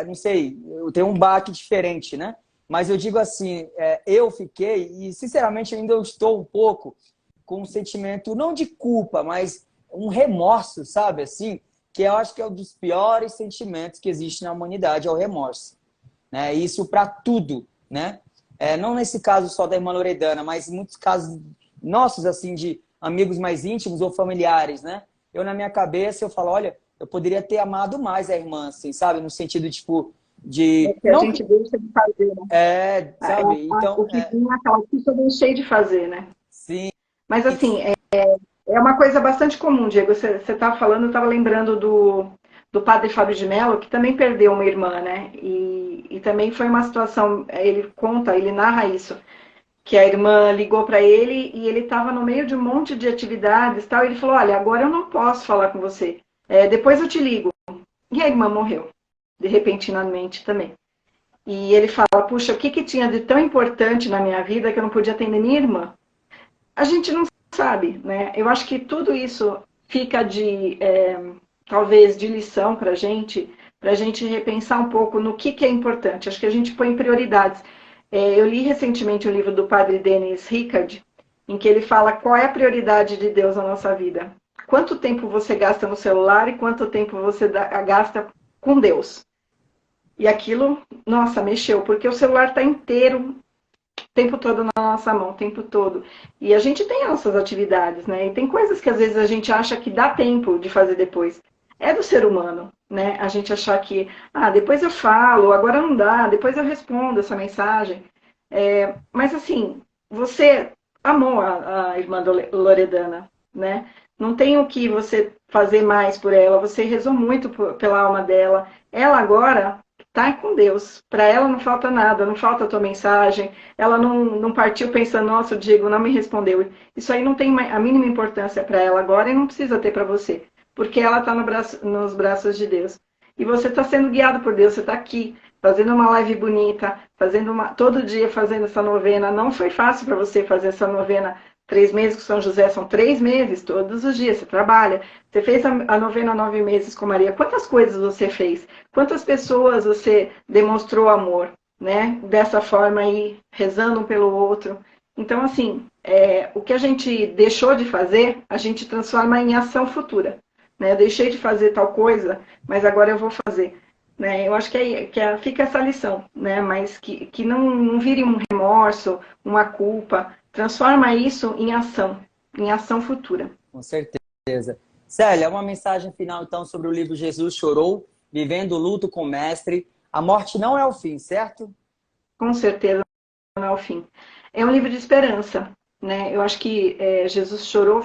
S1: não sei, eu tenho um baque diferente, né, mas eu digo assim, eu fiquei, e sinceramente ainda eu estou um pouco com um sentimento, não de culpa, mas um remorso, sabe, assim, que eu acho que é um dos piores sentimentos que existe na humanidade, é o remorso, né? Isso para tudo, né? Não nesse caso só da irmã Loredana, mas em muitos casos nossos, assim, de amigos mais íntimos ou familiares, né? Eu, na minha cabeça, eu falo, olha, eu poderia ter amado mais a irmã, assim, sabe? No sentido, tipo,
S2: É
S1: de...
S2: que a
S1: Não
S2: gente
S1: que...
S2: deixa de fazer, né?
S1: sabe? Então,
S2: O que vinha, aquela coisa eu deixei de fazer, né?
S1: sim,
S2: Mas assim, é uma coisa bastante comum, Diego. Você estava falando, eu estava lembrando do padre Fábio de Mello, que também perdeu uma irmã, né? E também foi uma situação, ele conta, ele narra isso, que a irmã ligou para ele e ele estava no meio de um monte de atividades e tal. E ele falou: Olha, agora eu não posso falar com você, depois eu te ligo. E a irmã morreu, de repentinamente também. E ele fala: Puxa, o que, que tinha de tão importante na minha vida que eu não podia atender minha irmã? A gente não sabe, né? Eu acho que tudo isso fica talvez, de lição para a gente repensar um pouco no que é importante. Acho que a gente põe prioridades. Eu li recentemente um livro do padre Denis Rickard, em que ele fala qual é a prioridade de Deus na nossa vida. Quanto tempo você gasta no celular e quanto tempo você gasta com Deus. E aquilo, nossa, mexeu, porque o celular está inteiro tempo todo na nossa mão, o tempo todo. E a gente tem nossas atividades, né? E tem coisas que às vezes a gente acha que dá tempo de fazer depois. É do ser humano, né? A gente achar que, depois eu falo, agora não dá, depois eu respondo essa mensagem. Mas assim, você amou a irmã Loredana, né? Não tem o que você fazer mais por ela, você rezou muito pela alma dela. Ela agora tá com Deus. Para ela não falta nada, não falta a tua mensagem. Ela não partiu pensando, nossa, o Diego não me respondeu. Isso aí não tem a mínima importância para ela agora e não precisa ter para você, porque ela está nos braços de Deus. E você está sendo guiado por Deus, você está aqui, fazendo uma live bonita, todo dia fazendo essa novena. Não foi fácil para você fazer essa novena 3 meses com São José, são 3 meses, todos os dias, você trabalha. Você fez a novena 9 meses com Maria. Quantas coisas você fez? Quantas pessoas você demonstrou amor, né? Dessa forma aí, rezando um pelo outro. Então, assim, o que a gente deixou de fazer, a gente transforma em ação futura. Né? Eu deixei de fazer tal coisa, mas agora eu vou fazer. Né? Eu acho que fica essa lição, né? Mas que não vire um remorso, uma culpa. Transforma isso em ação futura.
S1: com certeza. Célia, uma mensagem final, então, sobre o livro Jesus Chorou, Vivendo o Luto com o Mestre. A morte não é o fim, certo?
S2: Com certeza não é o fim. É um livro de esperança. Né? Eu acho que Jesus Chorou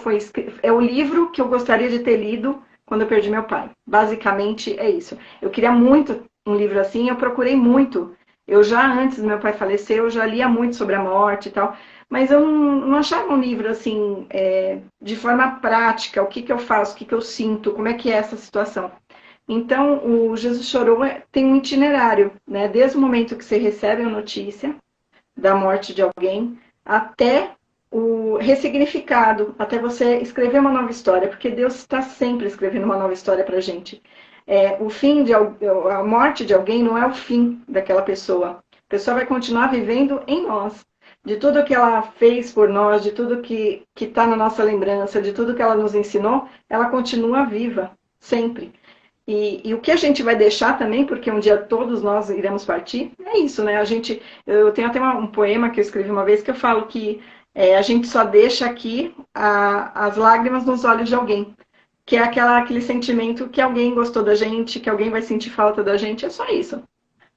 S2: é o livro que eu gostaria de ter lido quando eu perdi meu pai. Basicamente é isso. Eu queria muito um livro assim, eu procurei muito. Eu já, antes do meu pai falecer, eu já lia muito sobre a morte e tal, mas eu não achava um livro assim, de forma prática, o que eu faço, o que eu sinto, como é que é essa situação. Então, o Jesus Chorou tem um itinerário, né? Desde o momento que você recebe a notícia da morte de alguém, até o ressignificado, até você escrever uma nova história, porque Deus está sempre escrevendo uma nova história para a gente. A morte de alguém não é o fim daquela pessoa. A pessoa vai continuar vivendo em nós. De tudo que ela fez por nós, de tudo que está na nossa lembrança, de tudo que ela nos ensinou, ela continua viva, sempre. E o que a gente vai deixar também, porque um dia todos nós iremos partir, é isso, né? Eu tenho até um poema que eu escrevi uma vez que eu falo que a gente só deixa aqui as lágrimas nos olhos de alguém, que é aquele sentimento que alguém gostou da gente, que alguém vai sentir falta da gente, é só isso.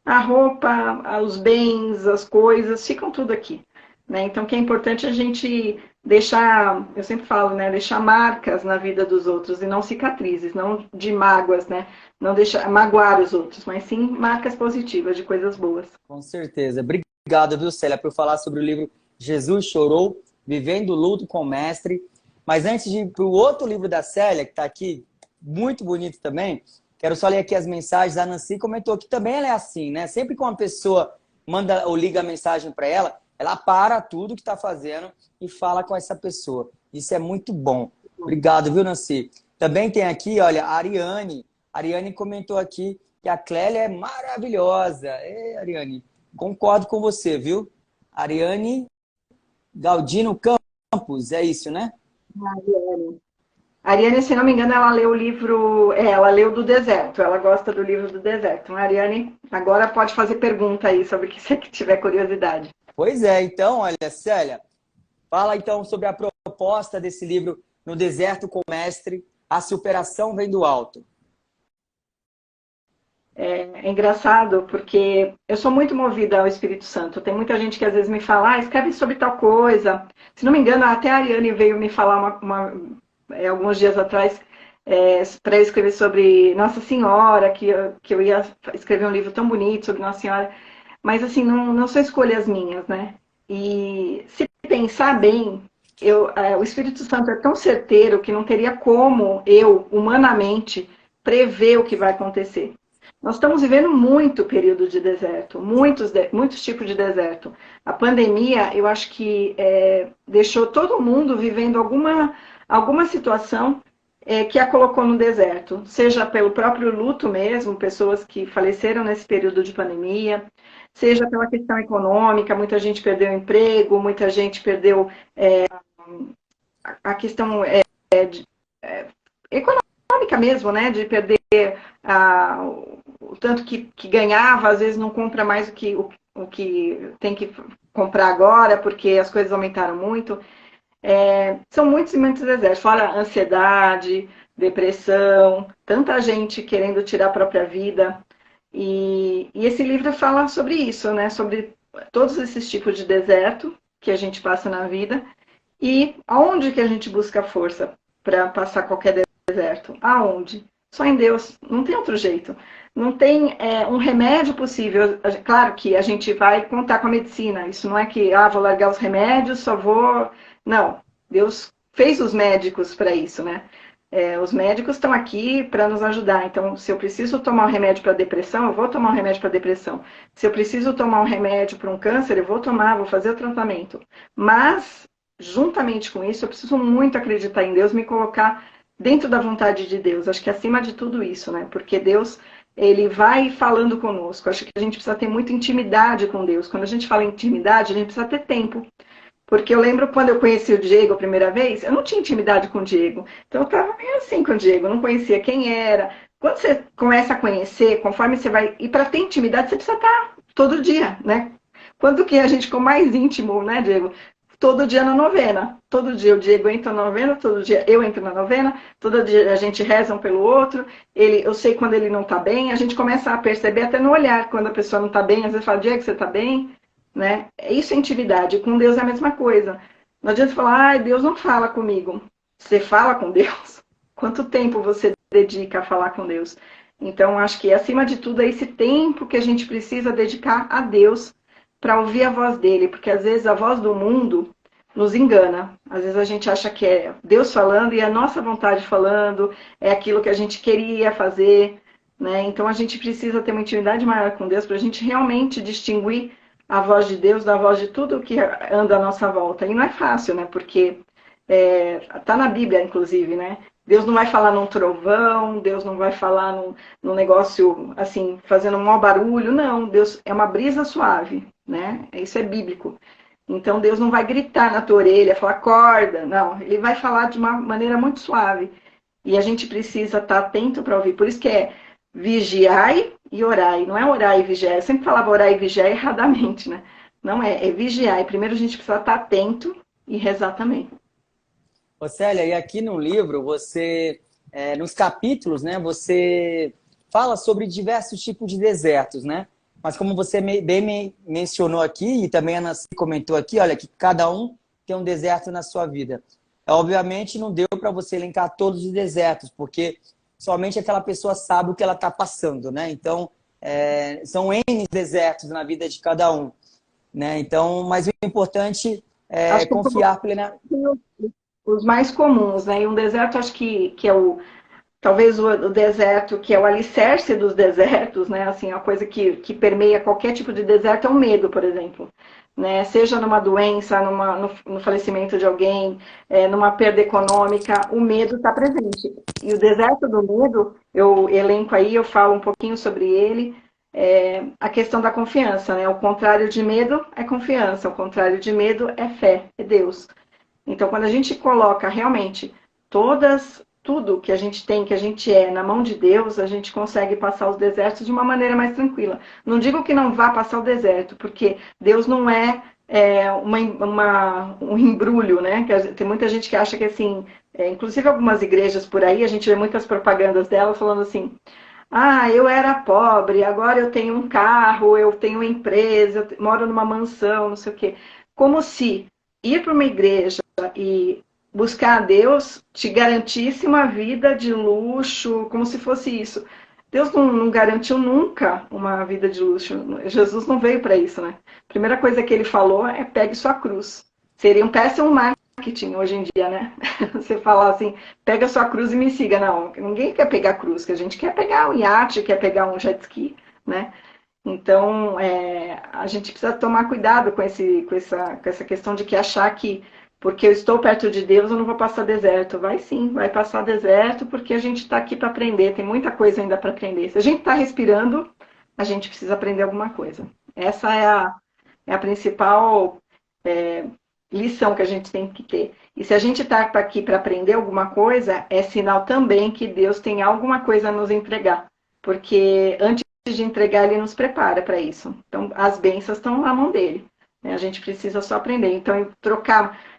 S2: A roupa, os bens, as coisas, ficam tudo aqui. Né? Então, o que é importante é a gente deixar, eu sempre falo, né? Deixar marcas na vida dos outros e não cicatrizes, não de mágoas, né? Não deixar magoar os outros, mas sim marcas positivas de coisas boas.
S1: Com certeza. Obrigado, viu, Célia, por falar sobre o livro Jesus Chorou, Vivendo o Luto com o Mestre. Mas antes de ir para o outro livro da Célia, que está aqui, muito bonito também, quero só ler aqui as mensagens. A Nancy comentou que também ela é assim, né? Sempre que uma pessoa manda ou liga a mensagem para ela, ela para tudo que está fazendo e fala com essa pessoa. Isso é muito bom. Obrigado, viu, Nancy? Também tem aqui, olha, a Ariane. A Ariane comentou aqui que a Clélia é maravilhosa. Ariane, concordo com você, viu? Ariane Galdino Campos, é isso, né?
S2: Ariane. A Ariane, se não me engano, ela leu o livro, ela leu do deserto, ela gosta do livro do deserto. Então, a Ariane agora pode fazer pergunta aí sobre o que você tiver curiosidade.
S1: Pois é, então, olha, Célia, fala então sobre a proposta desse livro No Deserto com o Mestre, a superação vem do alto.
S2: É engraçado porque eu sou muito movida ao Espírito Santo. Tem muita gente que às vezes me fala, escreve sobre tal coisa. Se não me engano, até a Ariane veio me falar alguns dias atrás para eu escrever sobre Nossa Senhora, que eu ia escrever um livro tão bonito sobre Nossa Senhora. Mas assim, não são escolhas minhas, né? E se pensar bem, o Espírito Santo é tão certeiro que não teria como eu, humanamente, prever o que vai acontecer. Nós estamos vivendo muito período de deserto, muitos tipos de deserto. A pandemia, eu acho que deixou todo mundo vivendo alguma situação que a colocou no deserto, seja pelo próprio luto mesmo, pessoas que faleceram nesse período de pandemia, seja pela questão econômica, muita gente perdeu o emprego, muita gente perdeu a questão econômica mesmo, né, de perder o tanto que ganhava, às vezes não compra mais o que tem que comprar agora, porque as coisas aumentaram muito. São muitos e muitos desertos, fora ansiedade, depressão, tanta gente querendo tirar a própria vida. E esse livro fala sobre isso, né? Sobre todos esses tipos de deserto que a gente passa na vida e aonde que a gente busca força para passar qualquer deserto. Aonde? Só em Deus, não tem outro jeito. Não tem um remédio possível. Claro que a gente vai contar com a medicina. Isso não é que, vou largar os remédios, só vou... Não, Deus fez os médicos para isso, né? Os médicos estão aqui para nos ajudar. Então, se eu preciso tomar um remédio para depressão, eu vou tomar um remédio para depressão. Se eu preciso tomar um remédio para um câncer, eu vou tomar, vou fazer o tratamento. Mas, juntamente com isso, eu preciso muito acreditar em Deus, me colocar dentro da vontade de Deus. Acho que acima de tudo isso, né? Porque Deus, ele vai falando conosco. Acho que a gente precisa ter muita intimidade com Deus. Quando a gente fala em intimidade, a gente precisa ter tempo. Porque eu lembro quando eu conheci o Diego a primeira vez, eu não tinha intimidade com o Diego. Então eu estava meio assim com o Diego, não conhecia quem era. Quando você começa a conhecer, conforme você vai... E para ter intimidade, você precisa estar todo dia, né? Quando que a gente ficou mais íntimo, né, Diego? Todo dia na novena. Todo dia o Diego entra na novena, todo dia eu entro na novena, todo dia a gente reza um pelo outro. Eu sei quando ele não está bem, a gente começa a perceber até no olhar quando a pessoa não está bem. Às vezes fala, Diego, você está bem? Né? Isso é intimidade. Com Deus é a mesma coisa. Não adianta falar, Deus não fala comigo. Você fala com Deus? Quanto tempo você dedica a falar com Deus? Então, acho que acima de tudo é esse tempo que a gente precisa dedicar a Deus para ouvir a voz dele, porque às vezes a voz do mundo nos engana. Às vezes a gente acha que é Deus falando e é a nossa vontade falando, é aquilo que a gente queria fazer, né? Então a gente precisa ter uma intimidade maior com Deus para a gente realmente distinguir a voz de Deus da voz de tudo que anda à nossa volta. E não é fácil, né? Porque tá na Bíblia, inclusive, né? Deus não vai falar num trovão, Deus não vai falar num negócio, assim, fazendo um mau barulho. Não, Deus é uma brisa suave, né? Isso é bíblico. Então, Deus não vai gritar na tua orelha, falar, acorda. Não, ele vai falar de uma maneira muito suave. E a gente precisa estar atento para ouvir. Por isso que é vigiai e orai. Não é orar e vigiar. Eu sempre falava orar e vigiar erradamente, né? Não é vigiar. E primeiro a gente precisa estar atento e rezar também.
S1: Ô Célia, e aqui no livro, nos capítulos, né, você fala sobre diversos tipos de desertos, né? Mas como você bem mencionou aqui, e também a Ana comentou aqui, olha, que cada um tem um deserto na sua vida. Obviamente não deu para você elencar todos os desertos, porque somente aquela pessoa sabe o que ela está passando, né? Então, são N desertos na vida de cada um, né? Então, mas o importante é confiar plenamente.
S2: Os mais comuns, né? E um deserto, acho que é talvez o deserto, que é o alicerce dos desertos, né? Assim, a coisa que permeia qualquer tipo de deserto é o medo, por exemplo. Né? Seja numa doença, no falecimento de alguém, numa perda econômica, o medo está presente. E o deserto do medo, eu elenco aí, eu falo um pouquinho sobre ele, a questão da confiança, né? O contrário de medo é confiança, o contrário de medo é fé, é Deus. Então, quando a gente coloca realmente tudo que a gente tem, que a gente é, na mão de Deus, a gente consegue passar os desertos de uma maneira mais tranquila. Não digo que não vá passar o deserto, porque Deus não um embrulho, né? Tem muita gente que acha que assim, inclusive algumas igrejas por aí, a gente vê muitas propagandas delas falando assim: ah, eu era pobre, agora eu tenho um carro, eu tenho uma empresa, eu moro numa mansão, não sei o quê. Como se ir para uma igreja e buscar a Deus te garantisse uma vida de luxo, como se fosse isso. Deus não garantiu nunca uma vida de luxo. Jesus não veio para isso, né? A primeira coisa que ele falou é pegue sua cruz. Seria um péssimo marketing hoje em dia, né? Você falar assim, pega sua cruz e me siga. Não, ninguém quer pegar cruz, que a gente quer pegar um iate, quer pegar um jet ski, né? Então, a gente precisa tomar cuidado com essa questão de que achar que porque eu estou perto de Deus, eu não vou passar deserto. Vai sim, vai passar deserto, porque a gente está aqui para aprender, tem muita coisa ainda para aprender. Se a gente está respirando, a gente precisa aprender alguma coisa. Essa é a principal é, lição que a gente tem que ter. E se a gente está aqui para aprender alguma coisa, é sinal também que Deus tem alguma coisa a nos entregar. Porque antes de entregar, Ele nos prepara para isso. Então, as bênçãos estão na mão dele. Né? A gente precisa só aprender. Então,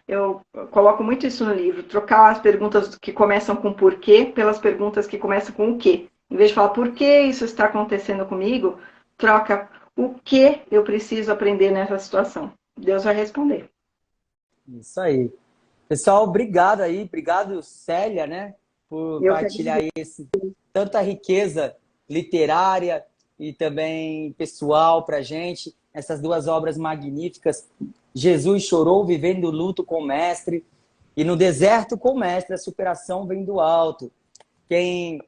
S2: eu coloco muito isso no livro, trocar as perguntas que começam com porquê pelas perguntas que começam com o quê. Em vez de falar por que isso está acontecendo comigo, troca o que eu preciso aprender nessa situação. Deus vai responder.
S1: Isso aí. Pessoal, obrigado aí, obrigado Célia, né, por
S2: Eu que
S1: partilhar
S2: agradeço.
S1: tanta riqueza literária e também pessoal para gente, essas duas obras magníficas. Jesus chorou vivendo o luto com o mestre e no deserto com o mestre a superação vem do alto. Quem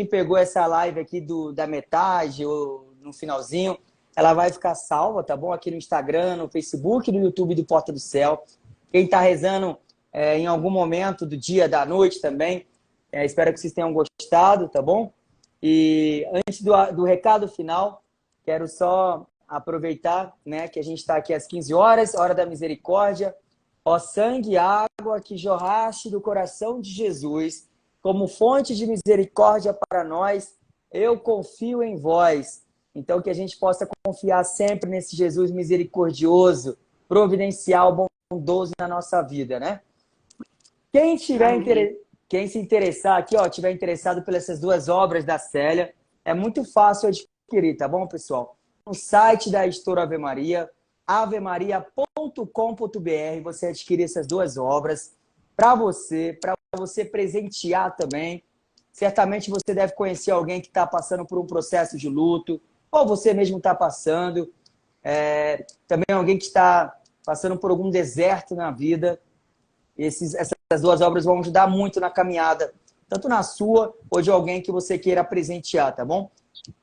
S1: pegou essa live aqui da metade ou no finalzinho, ela vai ficar salva, tá bom? Aqui no Instagram, no Facebook, no YouTube do Porta do Céu. Quem está rezando em algum momento do dia, da noite também, espero que vocês tenham gostado, tá bom? E antes do recado final, quero só aproveitar, né, que a gente está aqui às 15 horas, hora da misericórdia. Ó sangue e água que jorraste do coração de Jesus, como fonte de misericórdia para nós, eu confio em vós. Então, que a gente possa confiar sempre nesse Jesus misericordioso, providencial, bondoso na nossa vida, né? Quem se interessar aqui, ó, tiver interessado pelas essas duas obras da Célia, é muito fácil adquirir, tá bom, pessoal? No site da editora Ave Maria, avemaria.com.br, você adquire essas duas obras para você presentear também. Certamente você deve conhecer alguém que está passando por um processo de luto, ou você mesmo está passando. Também alguém que está passando por algum deserto na vida. Essas duas obras vão ajudar muito na caminhada, tanto na sua ou de alguém que você queira presentear, tá bom?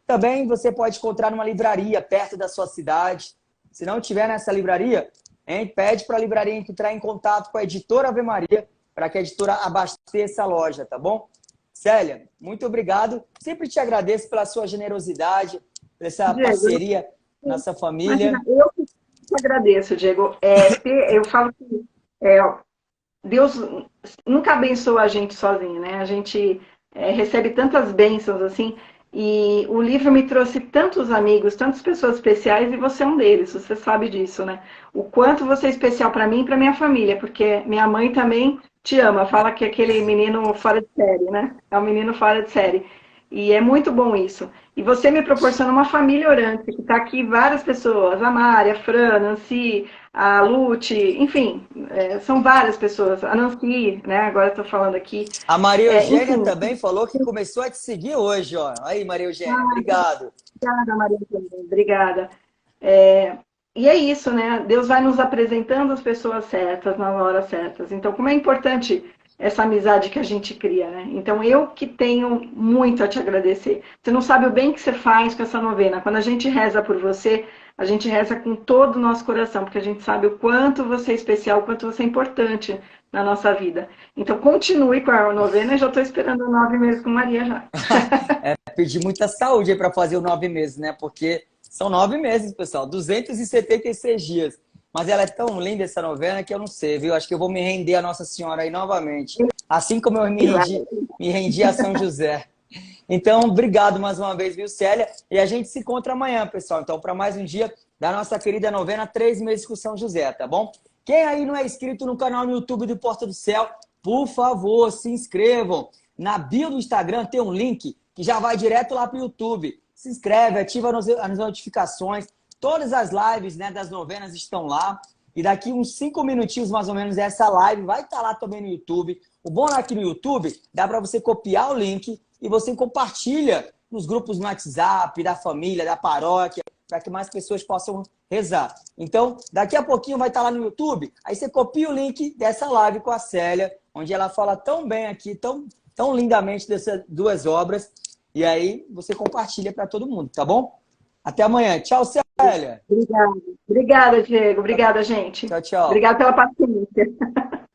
S1: Também você pode encontrar numa livraria perto da sua cidade. Se não tiver nessa livraria, pede para a livraria entrar em contato com a editora Ave Maria para que a editora abasteça a loja, tá bom? Célia, muito obrigado. Sempre te agradeço pela sua generosidade, por essa
S2: Diego,
S1: parceria, nossa
S2: imagina,
S1: família.
S2: eu que te agradeço, Diego. Eu falo que Deus nunca abençoa a gente sozinho, né? A gente recebe tantas bênçãos assim. E o livro me trouxe tantos amigos, tantas pessoas especiais, e você é um deles, você sabe disso, né? O quanto você é especial para mim e para minha família, porque minha mãe também te ama, fala que é aquele menino fora de série, né? É um menino fora de série. E é muito bom isso. E você me proporciona uma família orante, que está aqui várias pessoas, a Mari, a Fran, a Nancy, a Lute, enfim, são várias pessoas. A Nancy, né? Agora estou falando aqui.
S1: A Maria Eugênia
S2: Enfim,
S1: também falou que começou a te seguir hoje, ó. Aí, Maria Eugênia, obrigado.
S2: obrigada, Maria. Obrigada. E é isso, né? Deus vai nos apresentando as pessoas certas nas horas certas. Então, como é importante essa amizade que a gente cria, né? Então, eu que tenho muito a te agradecer. Você não sabe o bem que você faz com essa novena. Quando a gente reza por você, a gente reza com todo o nosso coração, porque a gente sabe o quanto você é especial, o quanto você é importante na nossa vida. Então, continue com a novena e já estou esperando 9 meses com Maria já.
S1: Pedir muita saúde aí para fazer os 9 meses, né? Porque são 9 meses, pessoal, 276 dias. Mas ela é tão linda essa novena que eu não sei, viu? Acho que eu vou me render a Nossa Senhora aí novamente. Assim como eu me rendi a São José. Então, obrigado mais uma vez, viu, Célia? E a gente se encontra amanhã, pessoal. Então, para mais um dia da nossa querida novena 3 meses com São José, tá bom? Quem aí não é inscrito no canal no YouTube do Porta do Céu, por favor, se inscrevam. Na bio do Instagram tem um link que já vai direto lá para o YouTube. Se inscreve, ativa as notificações. Todas as lives, né, das novenas estão lá. E daqui uns 5 minutinhos, mais ou menos, essa live vai estar lá também no YouTube. O bom aqui no YouTube, dá para você copiar o link e você compartilha nos grupos no WhatsApp, da família, da paróquia, para que mais pessoas possam rezar. Então, daqui a pouquinho vai estar lá no YouTube, aí você copia o link dessa live com a Célia, onde ela fala tão bem aqui, tão lindamente dessas duas obras, e aí você compartilha para todo mundo, tá bom? Até amanhã. Tchau, Célia.
S2: Obrigada. Obrigada, Diego. Obrigada, gente.
S1: Tchau, tchau.
S2: Obrigada pela paciência.